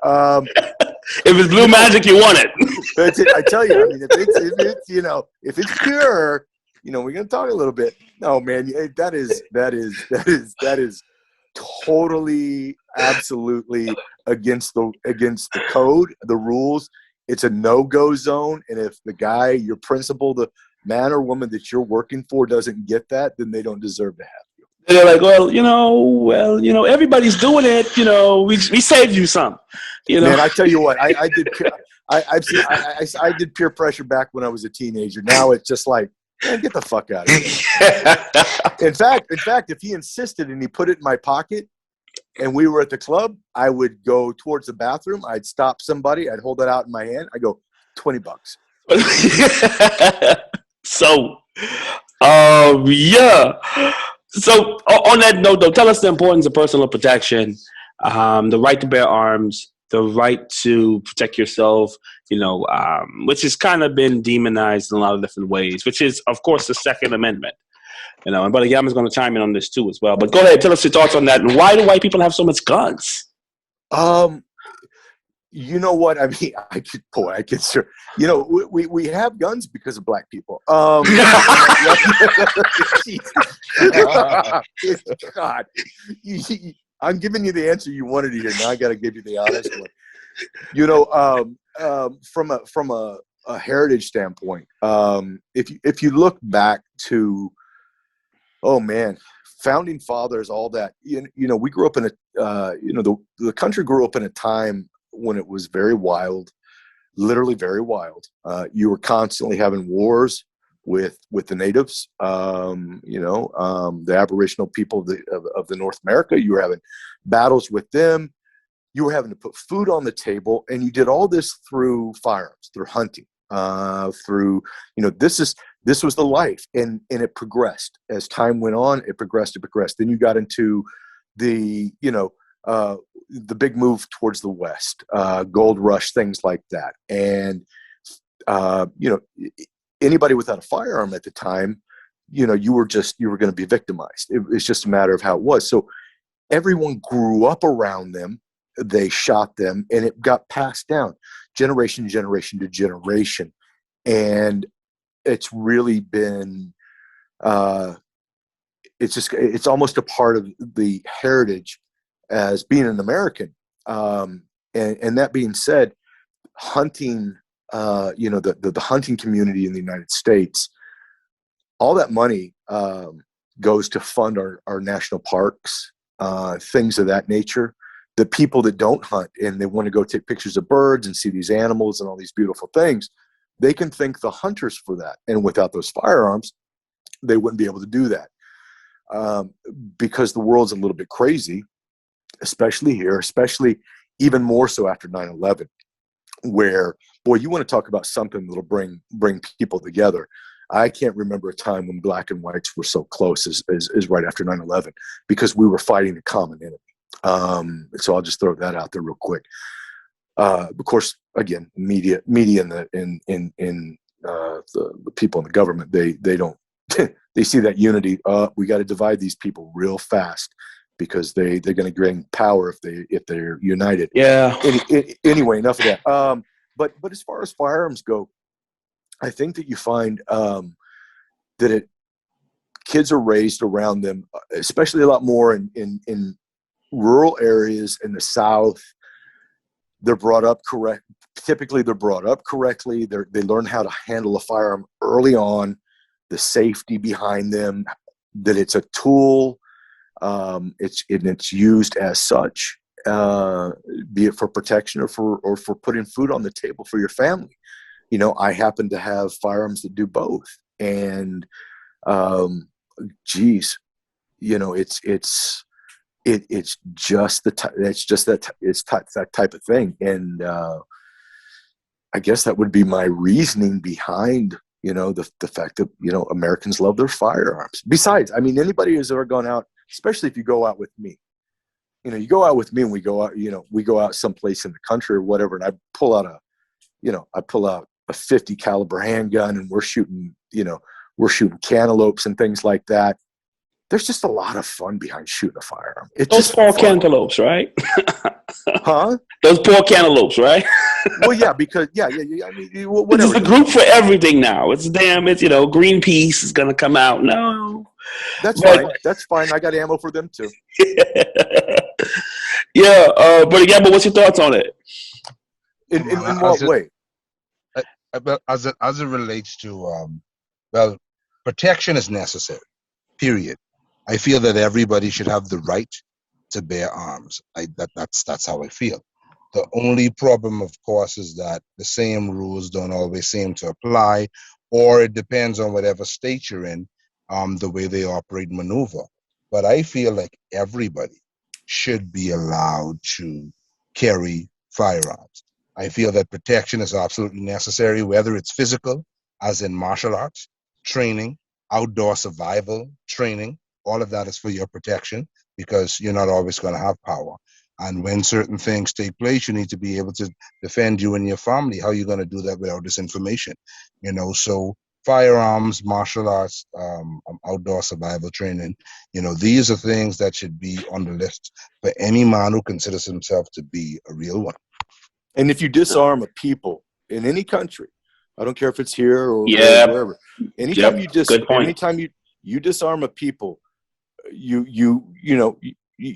If it's blue magic, you want it. I tell you, I mean, if it's pure, we're gonna talk a little bit. No, man, that is totally, absolutely against the code, the rules. It's a no-go zone, and if the guy, your principal, the man or woman that you're working for doesn't get that, then they don't deserve to have you. They're like, everybody's doing it. We saved you some. Man, I tell you what, I did peer pressure back when I was a teenager. Now it's just like, man, get the fuck out of here. In fact, if he insisted and he put it in my pocket, and we were at the club, I would go towards the bathroom. I'd stop somebody. I'd hold it out in my hand. I go, $20. So, yeah. So on that note, though, tell us the importance of personal protection, the right to bear arms, the right to protect yourself, which has kind of been demonized in a lot of different ways, which is, of course, the Second Amendment. And Brother Yam is going to chime in on this too as well. But go ahead, tell us your thoughts on that. And why do white people have so much guns? You know what? I mean, I could sure. We have guns because of black people. God, I'm giving you the answer you wanted to hear. Now I got to give you the honest one. From a heritage standpoint, if you look back to, oh man, founding fathers, all that. We grew up in the country grew up in a time when it was very wild, literally very wild. You were constantly having wars with the natives, the Aboriginal people of the North America. You were having battles with them. You were having to put food on the table, and you did all this through firearms, through hunting, this was the life, and it progressed as time went on. It progressed. Then you got into the big move towards the West, gold rush, things like that, and anybody without a firearm at the time, you were going to be victimized. It's just a matter of how it was. So everyone grew up around them. They shot them, and it got passed down generation to generation. And it's really been, it's almost a part of the heritage as being an American. And that being said, hunting, the hunting community in the United States, all that money goes to fund our national parks, things of that nature. The people that don't hunt and they want to go take pictures of birds and see these animals and all these beautiful things, they can thank the hunters for that. And without those firearms, they wouldn't be able to do that. Because the world's a little bit crazy, especially here, especially even more so after 9/11, where, boy, you want to talk about something that'll bring people together. I can't remember a time when black and whites were so close as right after 9/11, because we were fighting a common enemy. So I'll just throw that out there real quick. Of course, again, media and the people in the government, they don't they see that unity. We got to divide these people real fast because they're going to gain power if they're united. Yeah. Anyway, enough of that. But as far as firearms go, I think that you find that kids are raised around them, especially a lot more in rural areas in the South. They're brought up correct. Typically, they're brought up correctly. They learn how to handle a firearm early on, the safety behind them, that it's a tool. It's used as such, be it for protection or for putting food on the table for your family. I happen to have firearms that do both, and it's just that type of thing. And I guess that would be my reasoning behind the fact that Americans love their firearms. Besides, I mean, anybody who's ever gone out, especially if you go out with me, you go out with me and we go out someplace in the country or whatever, and I pull out a 50 caliber handgun, and we're shooting cantaloupes and things like that. There's just a lot of fun behind shooting a firearm. It's Those just poor fun. cantaloupes, right? Huh? Those poor cantaloupes, right? Well, yeah, because yeah. I mean, whatever. There's a group for everything now. It's Greenpeace is gonna come out. No, That's fine. That's fine. I got ammo for them too. Yeah, but again, what's your thoughts on it? In what way? As it relates to protection is necessary. Period. I feel that everybody should have the right to bear arms. That's how I feel. The only problem, of course, is that the same rules don't always seem to apply, or it depends on whatever state you're in, the way they operate and maneuver. But I feel like everybody should be allowed to carry firearms. I feel that protection is absolutely necessary, whether it's physical, as in martial arts, training, outdoor survival training. All of that is for your protection, because you're not always going to have power. And when certain things take place, you need to be able to defend you and your family. How are you going to do that without this information? So firearms, martial arts, outdoor survival training, these are things that should be on the list for any man who considers himself to be a real one. And if you disarm a people in any country, I don't care if it's here or wherever. Anytime you disarm a people,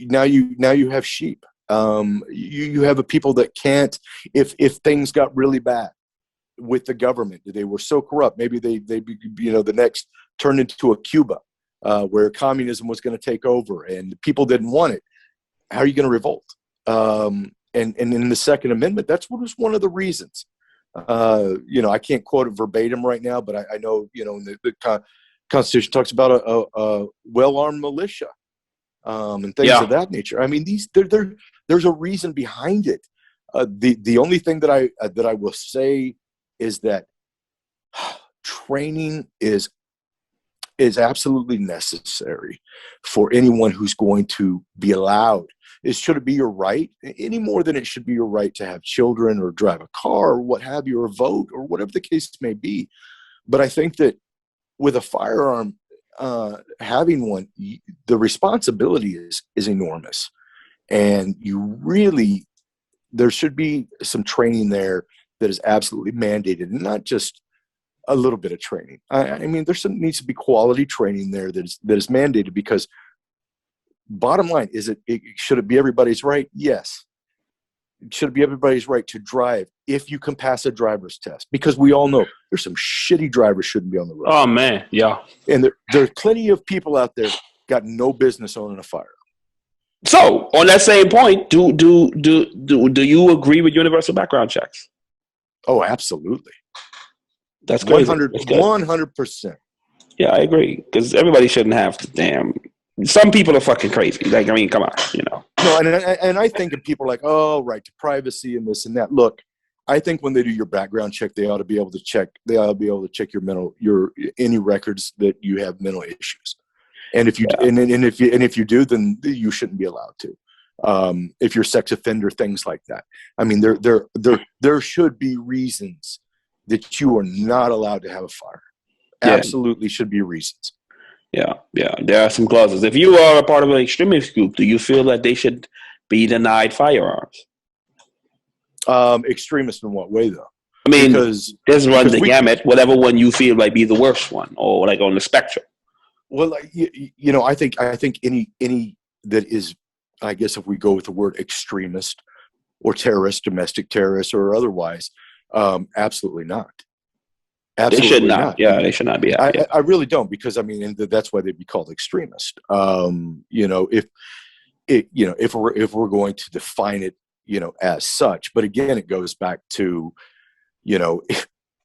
now you have sheep. You have a people that can't. If things got really bad with the government, they were so corrupt. Maybe they the next turned into a Cuba, where communism was going to take over, and the people didn't want it. How are you going to revolt? And in the Second Amendment, that's what was one of the reasons I can't quote it verbatim right now, but I know, in the Constitution talks about a well-armed militia, and things of that nature. I mean, there's a reason behind it. The only thing that I will say is that training is absolutely necessary for anyone who's going to be allowed. Should it be your right any more than it should be your right to have children or drive a car or what have you, or vote or whatever the case may be. But I think that with a firearm, having one, the responsibility is enormous, and there should be some training there that is absolutely mandated, and not just a little bit of training. I mean, needs to be quality training there that is mandated, because bottom line, should it be everybody's right? Yes. Should it be everybody's right to drive if you can pass a driver's test? Because we all know there's some shitty drivers shouldn't be on the road. Oh man, yeah. And there are plenty of people out there got no business owning a firearm. So on that same point, do you agree with universal background checks? Oh, absolutely. That's crazy. 100%. Yeah, I agree, because everybody shouldn't have to. Damn, some people are fucking crazy. Like, I mean, come on, No, and I think of people like, oh, right to privacy and this and that. Look, I think when they do your background check, they ought to be able to check. They ought to be able to check any records that you have mental issues. And if you if you do, then you shouldn't be allowed to. If you're a sex offender, things like that. I mean, there should be reasons that you are not allowed to have a firearm. Absolutely should be reasons. Yeah. There are some clauses. If you are a part of an extremist group, do you feel that they should be denied firearms? Extremist in what way, though? I mean, there's run the gamut. Whatever one you feel might be the worst one, or like on the spectrum. Well, I think any that is, I guess, if we go with the word extremist or terrorist, domestic terrorist or otherwise, absolutely not. Absolutely they should not. Yeah, they should not be. I really don't, because I mean, that's why they'd be called extremist. If we're going to define it, as such. But again, it goes back to,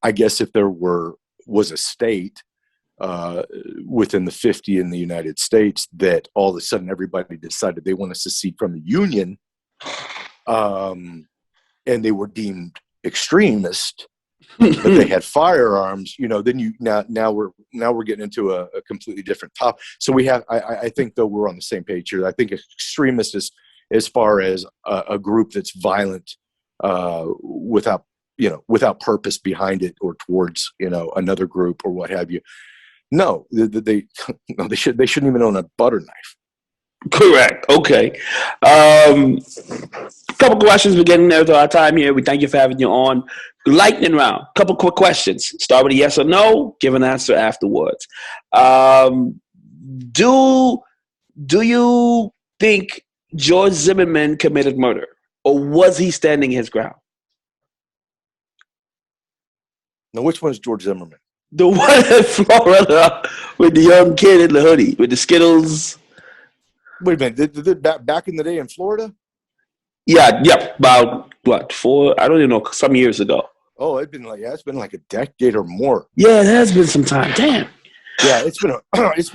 I guess if there was a state within the 50 in the United States that all of a sudden everybody decided they want to secede from the Union, and they were deemed extremist, but they had firearms, then now we're getting into a completely different topic. So I think though we're on the same page here. I think extremist is as far as a group that's violent, without purpose behind it, or towards, another group or what have you. No, they shouldn't even own a butter knife. Correct. Okay. Couple questions. We're getting there to our time here. We thank you for having you on. Lightning round. Couple quick questions. Start with a yes or no. Give an answer afterwards. Do you think George Zimmerman committed murder, or was he standing his ground? Now, which one is George Zimmerman? The one in Florida with the young kid in the hoodie with the Skittles. Wait a minute. Back in the day in Florida? Yeah. About what, 4? I don't even know. Some years ago. Oh, it's been like a decade or more. Yeah, it has been some time. Damn. Yeah, it's been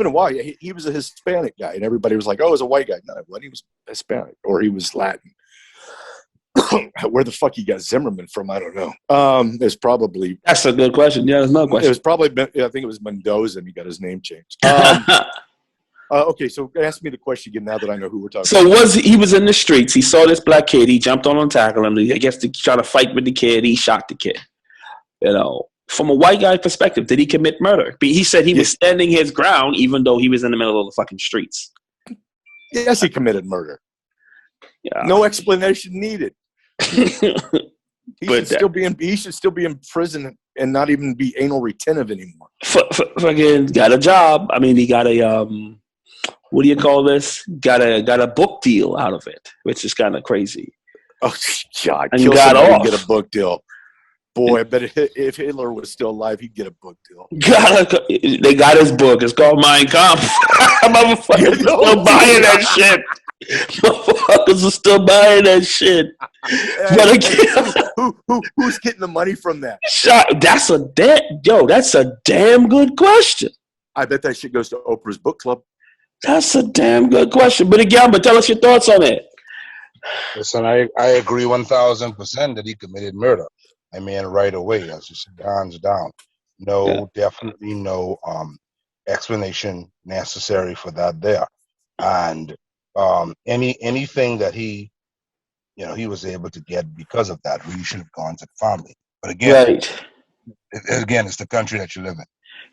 a while. He was a Hispanic guy, and everybody was like, "Oh, it was a white guy." No, he was Hispanic, or he was Latin. Where the fuck he got Zimmerman from, I don't know. That's a good question. Yeah, there's no question. It was probably, I think it was Mendoza, and he got his name changed. Okay, so ask me the question again now that I know who we're talking about. So he was in the streets. He saw this black kid. He jumped on and tackled him. I guess to try to fight with the kid. He shot the kid. From a white guy perspective, did he commit murder? He said he was standing his ground even though he was in the middle of the fucking streets. Yes, he committed murder. Yeah. No explanation needed. He should still be in prison and not even be anal retentive anymore. Fucking got a job. I mean, he got a what do you call this? Got a book deal out of it, which is kind of crazy. Oh God! And got off. Get a book deal. Boy, I bet if Hitler was still alive, he'd get a book deal. They got his book. It's called Mein Kampf. Motherfuckers are still buying that shit. Motherfuckers are still buying that shit. But again, who's getting the money from that? That's a damn good question. I bet that shit goes to Oprah's book club. That's a damn good question. But again, tell us your thoughts on it. Listen, I agree 1,000% that he committed murder. I mean, right away, as you said, hands down. No, definitely no explanation necessary for that there. And anything that he was able to get because of that really should have gone to the family. But again, it's the country that you live in.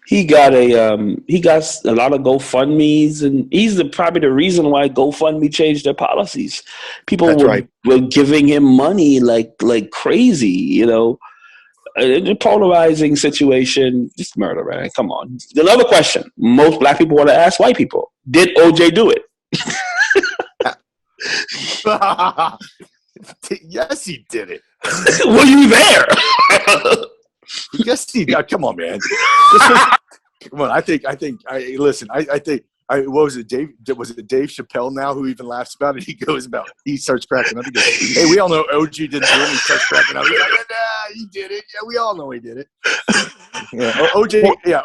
He got a lot of GoFundMe's, and he's probably the reason why GoFundMe changed their policies. People were giving him money like crazy, A polarizing situation, just murder, man. Come on. Another question most black people want to ask white people: did OJ do it? Yes, he did it. Were you there? Yes, he did. Come on, man. Come on. I think. Listen. I think. What was it? Was it Dave Chappelle now who even laughs about it? He starts cracking up. He goes, "Hey, we all know OG didn't do it." He starts cracking up. He's like, "Nah, he did it. Yeah, we all know he did it." Yeah, OJ. Yeah,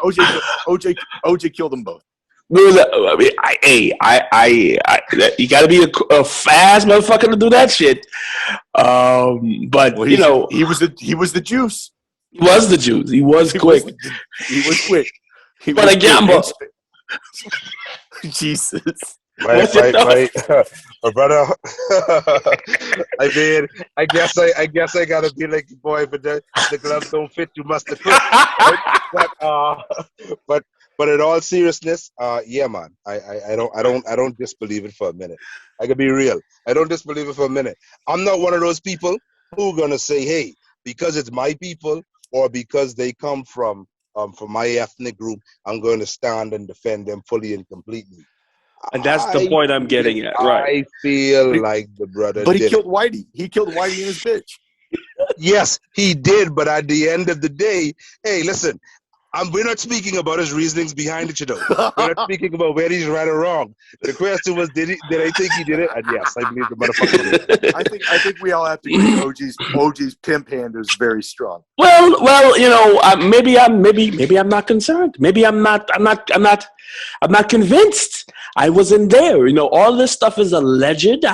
OJ killed them both. You got to be a fast motherfucker to do that shit. But he was the juice. He was the juice. He was quick. He was quick. But a gamble. Jesus. My brother. I mean, I guess I gotta be like the boy, but the gloves don't fit. You must have quit. Right? But in all seriousness, yeah, man, I don't disbelieve it for a minute. I can be real. I don't disbelieve it for a minute. I'm not one of those people who are gonna say, hey, because it's my people or because they come from my ethnic group, I'm going to stand and defend them fully and completely. And that's the point I'm getting at, right? I feel like the brother But he killed Whitey. He killed Whitey and his bitch. Yes, he did. But at the end of the day, hey, listen, we're not speaking about his reasonings behind it, We're not speaking about whether he's right or wrong. The question was, did I think he did it? And yes, I believe the motherfucker did. I think we all have to agree OG's pimp hand is very strong. Well, maybe I'm not concerned. Maybe I'm not convinced. I wasn't there. All this stuff is alleged.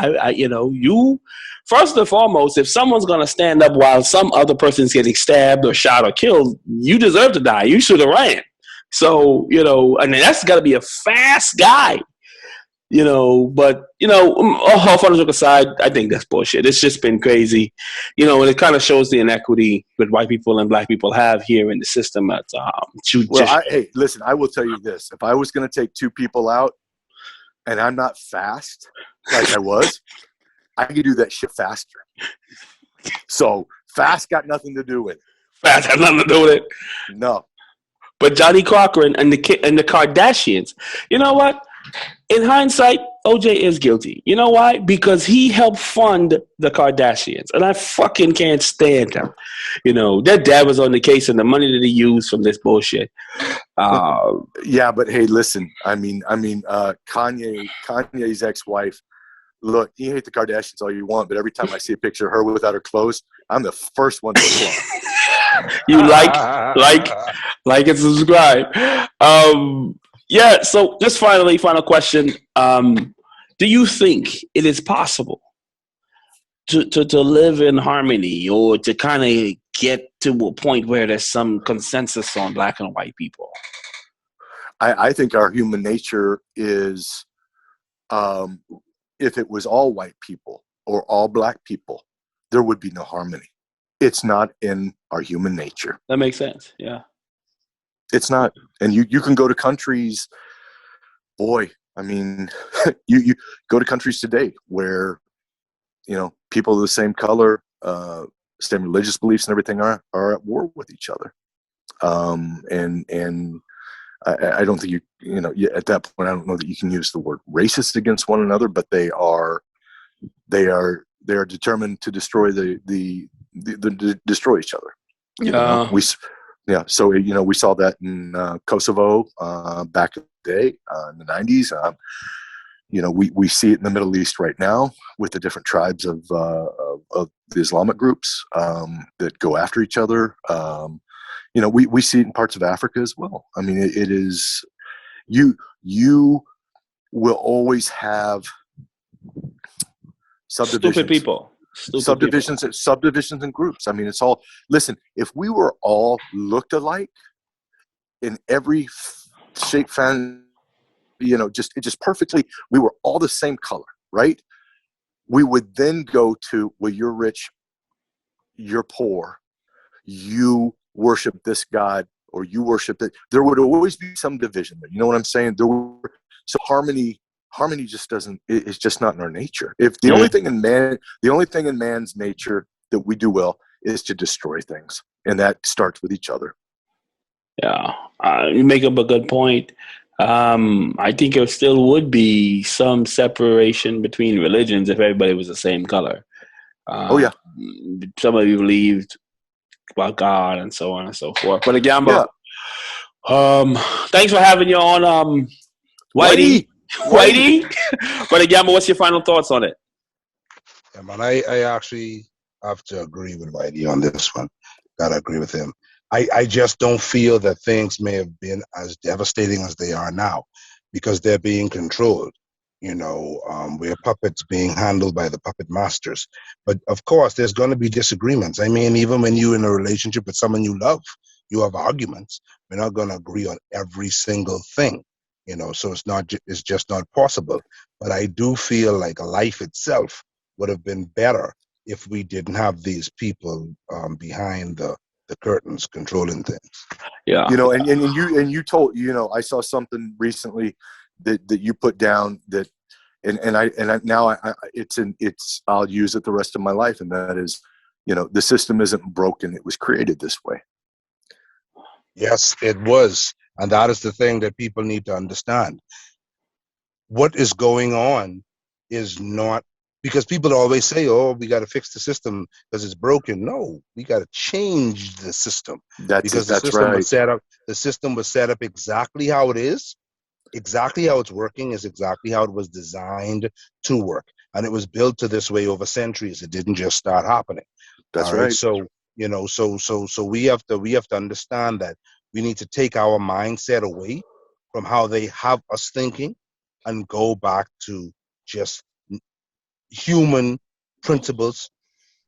First and foremost, if someone's going to stand up while some other person's getting stabbed or shot or killed, you deserve to die. You should have ran. So, and that's got to be a fast guy, but, all fun joke aside, I think that's bullshit. It's just been crazy, and it kind of shows the inequity that white people and black people have here in the system. Hey, listen, I will tell you this. If I was going to take two people out and I'm not fast like I was, I could do that shit faster. So fast got nothing to do with it. Fast had nothing to do with it. No. But Johnny Cochran and the Kardashians, you know what? In hindsight, OJ is guilty. You know why? Because he helped fund the Kardashians. And I fucking can't stand them. Their dad was on the case and the money that he used from this bullshit. Yeah, but hey, listen. I mean, Kanye's ex-wife, look, you hate the Kardashians all you want, but every time I see a picture of her without her clothes, I'm the first one to applaud. You like and subscribe. Yeah, so just final question. Do you think it is possible to live in harmony or to kind of get to a point where there's some consensus on black and white people? I think our human nature is, if it was all white people or all black people, there would be no harmony. It's not in our human nature. That makes sense. Yeah. It's not. And you can go to countries, boy, I mean, you go to countries today where, people of the same color, same religious beliefs and everything are at war with each other. And I don't think at that point, I don't know that you can use the word racist against one another, but they are determined to destroy destroy each other. Yeah. So we saw that in Kosovo back in the day, in the 90s. We see it in the Middle East right now with the different tribes of the Islamic groups that go after each other. We see it in parts of Africa as well. I mean, it is you will always have subdivisions and groups. I mean, it's all, listen, if we were all looked alike in every shape, fan, just perfectly, we were all the same color, right? We would then go to, well, you're rich, you're poor, you worship this God, or you worship that. There would always be some division there. You know what I'm saying? So harmony just doesn't, it's just not in our nature. If the only thing in man's nature that we do well is to destroy things, and that starts with each other. Yeah, you make up a good point. I think it still would be some separation between religions if everybody was the same color. Some of you believed about God and so on and so forth. But Agamba, thanks for having you on, Whitey. But Agamba, what's your final thoughts on it? Yeah, man, I actually have to agree with Whitey on this one. Gotta agree with him. I just don't feel that things may have been as devastating as they are now, because they're being controlled. We're puppets being handled by the puppet masters. But of course, there's going to be disagreements. I mean, even when you're in a relationship with someone you love, you have arguments. We're not going to agree on every single thing, so it's just not possible. But I do feel like life itself would have been better if we didn't have these people behind the curtains controlling things. Yeah. And you told, I saw something recently that you put down that, I'll use it the rest of my life. And that is, the system isn't broken. It was created this way. Yes, it was. And that is the thing that people need to understand. What is going on is not, because people always say, oh, we got to fix the system because it's broken. No, we got to change the system. The system was set up exactly how it is. Exactly how it's working is exactly how it was designed to work. And it was built to this way over centuries. It didn't just start happening. That's right. So, so we have to understand that we need to take our mindset away from how they have us thinking and go back to just human principles,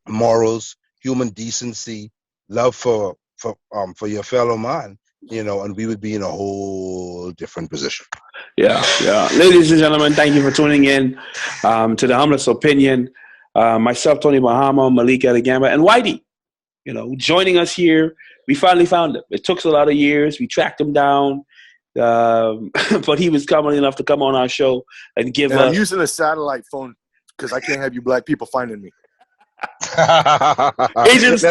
morals, human decency, love for your fellow man, and we would be in a whole different position. Yeah. Ladies and gentlemen, thank you for tuning in to the Humblest Opinion. Myself, Tony Bahama, Malik Adegamba, and Whitey, joining us here. We finally found him. It took us a lot of years. We tracked him down. But he was coming enough to come on our show and give us. I'm using a satellite phone because I can't have you black people finding me. Agents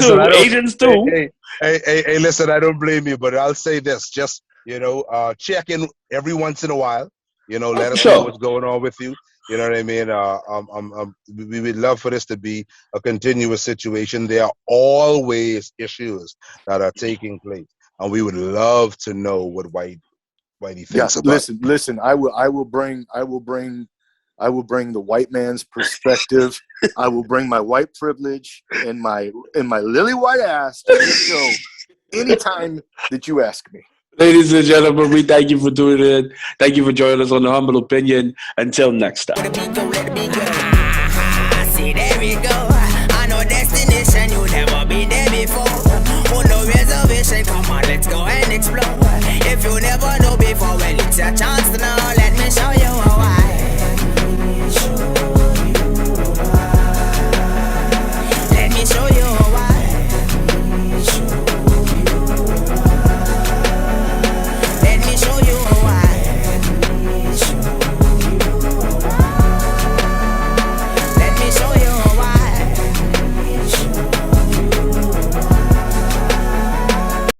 too. Hey, listen, I don't blame you, but I'll say this: just check in every once in a while. Let us know what's going on with you. You know what I mean? We would love for this to be a continuous situation. There are always issues that are taking place, and we would love to know what Whitey thinks about. Listen. I will bring the white man's perspective. I will bring my white privilege and my lily white ass to the show anytime that you ask me. Ladies and gentlemen, we thank you for tuning in. Thank you for joining us on The Humble Opinion. Until next time. See, there we go. I know destination, you never been there before. Oh, no reservation, come on, let's go and explore. If you never know before, well, it's a chance.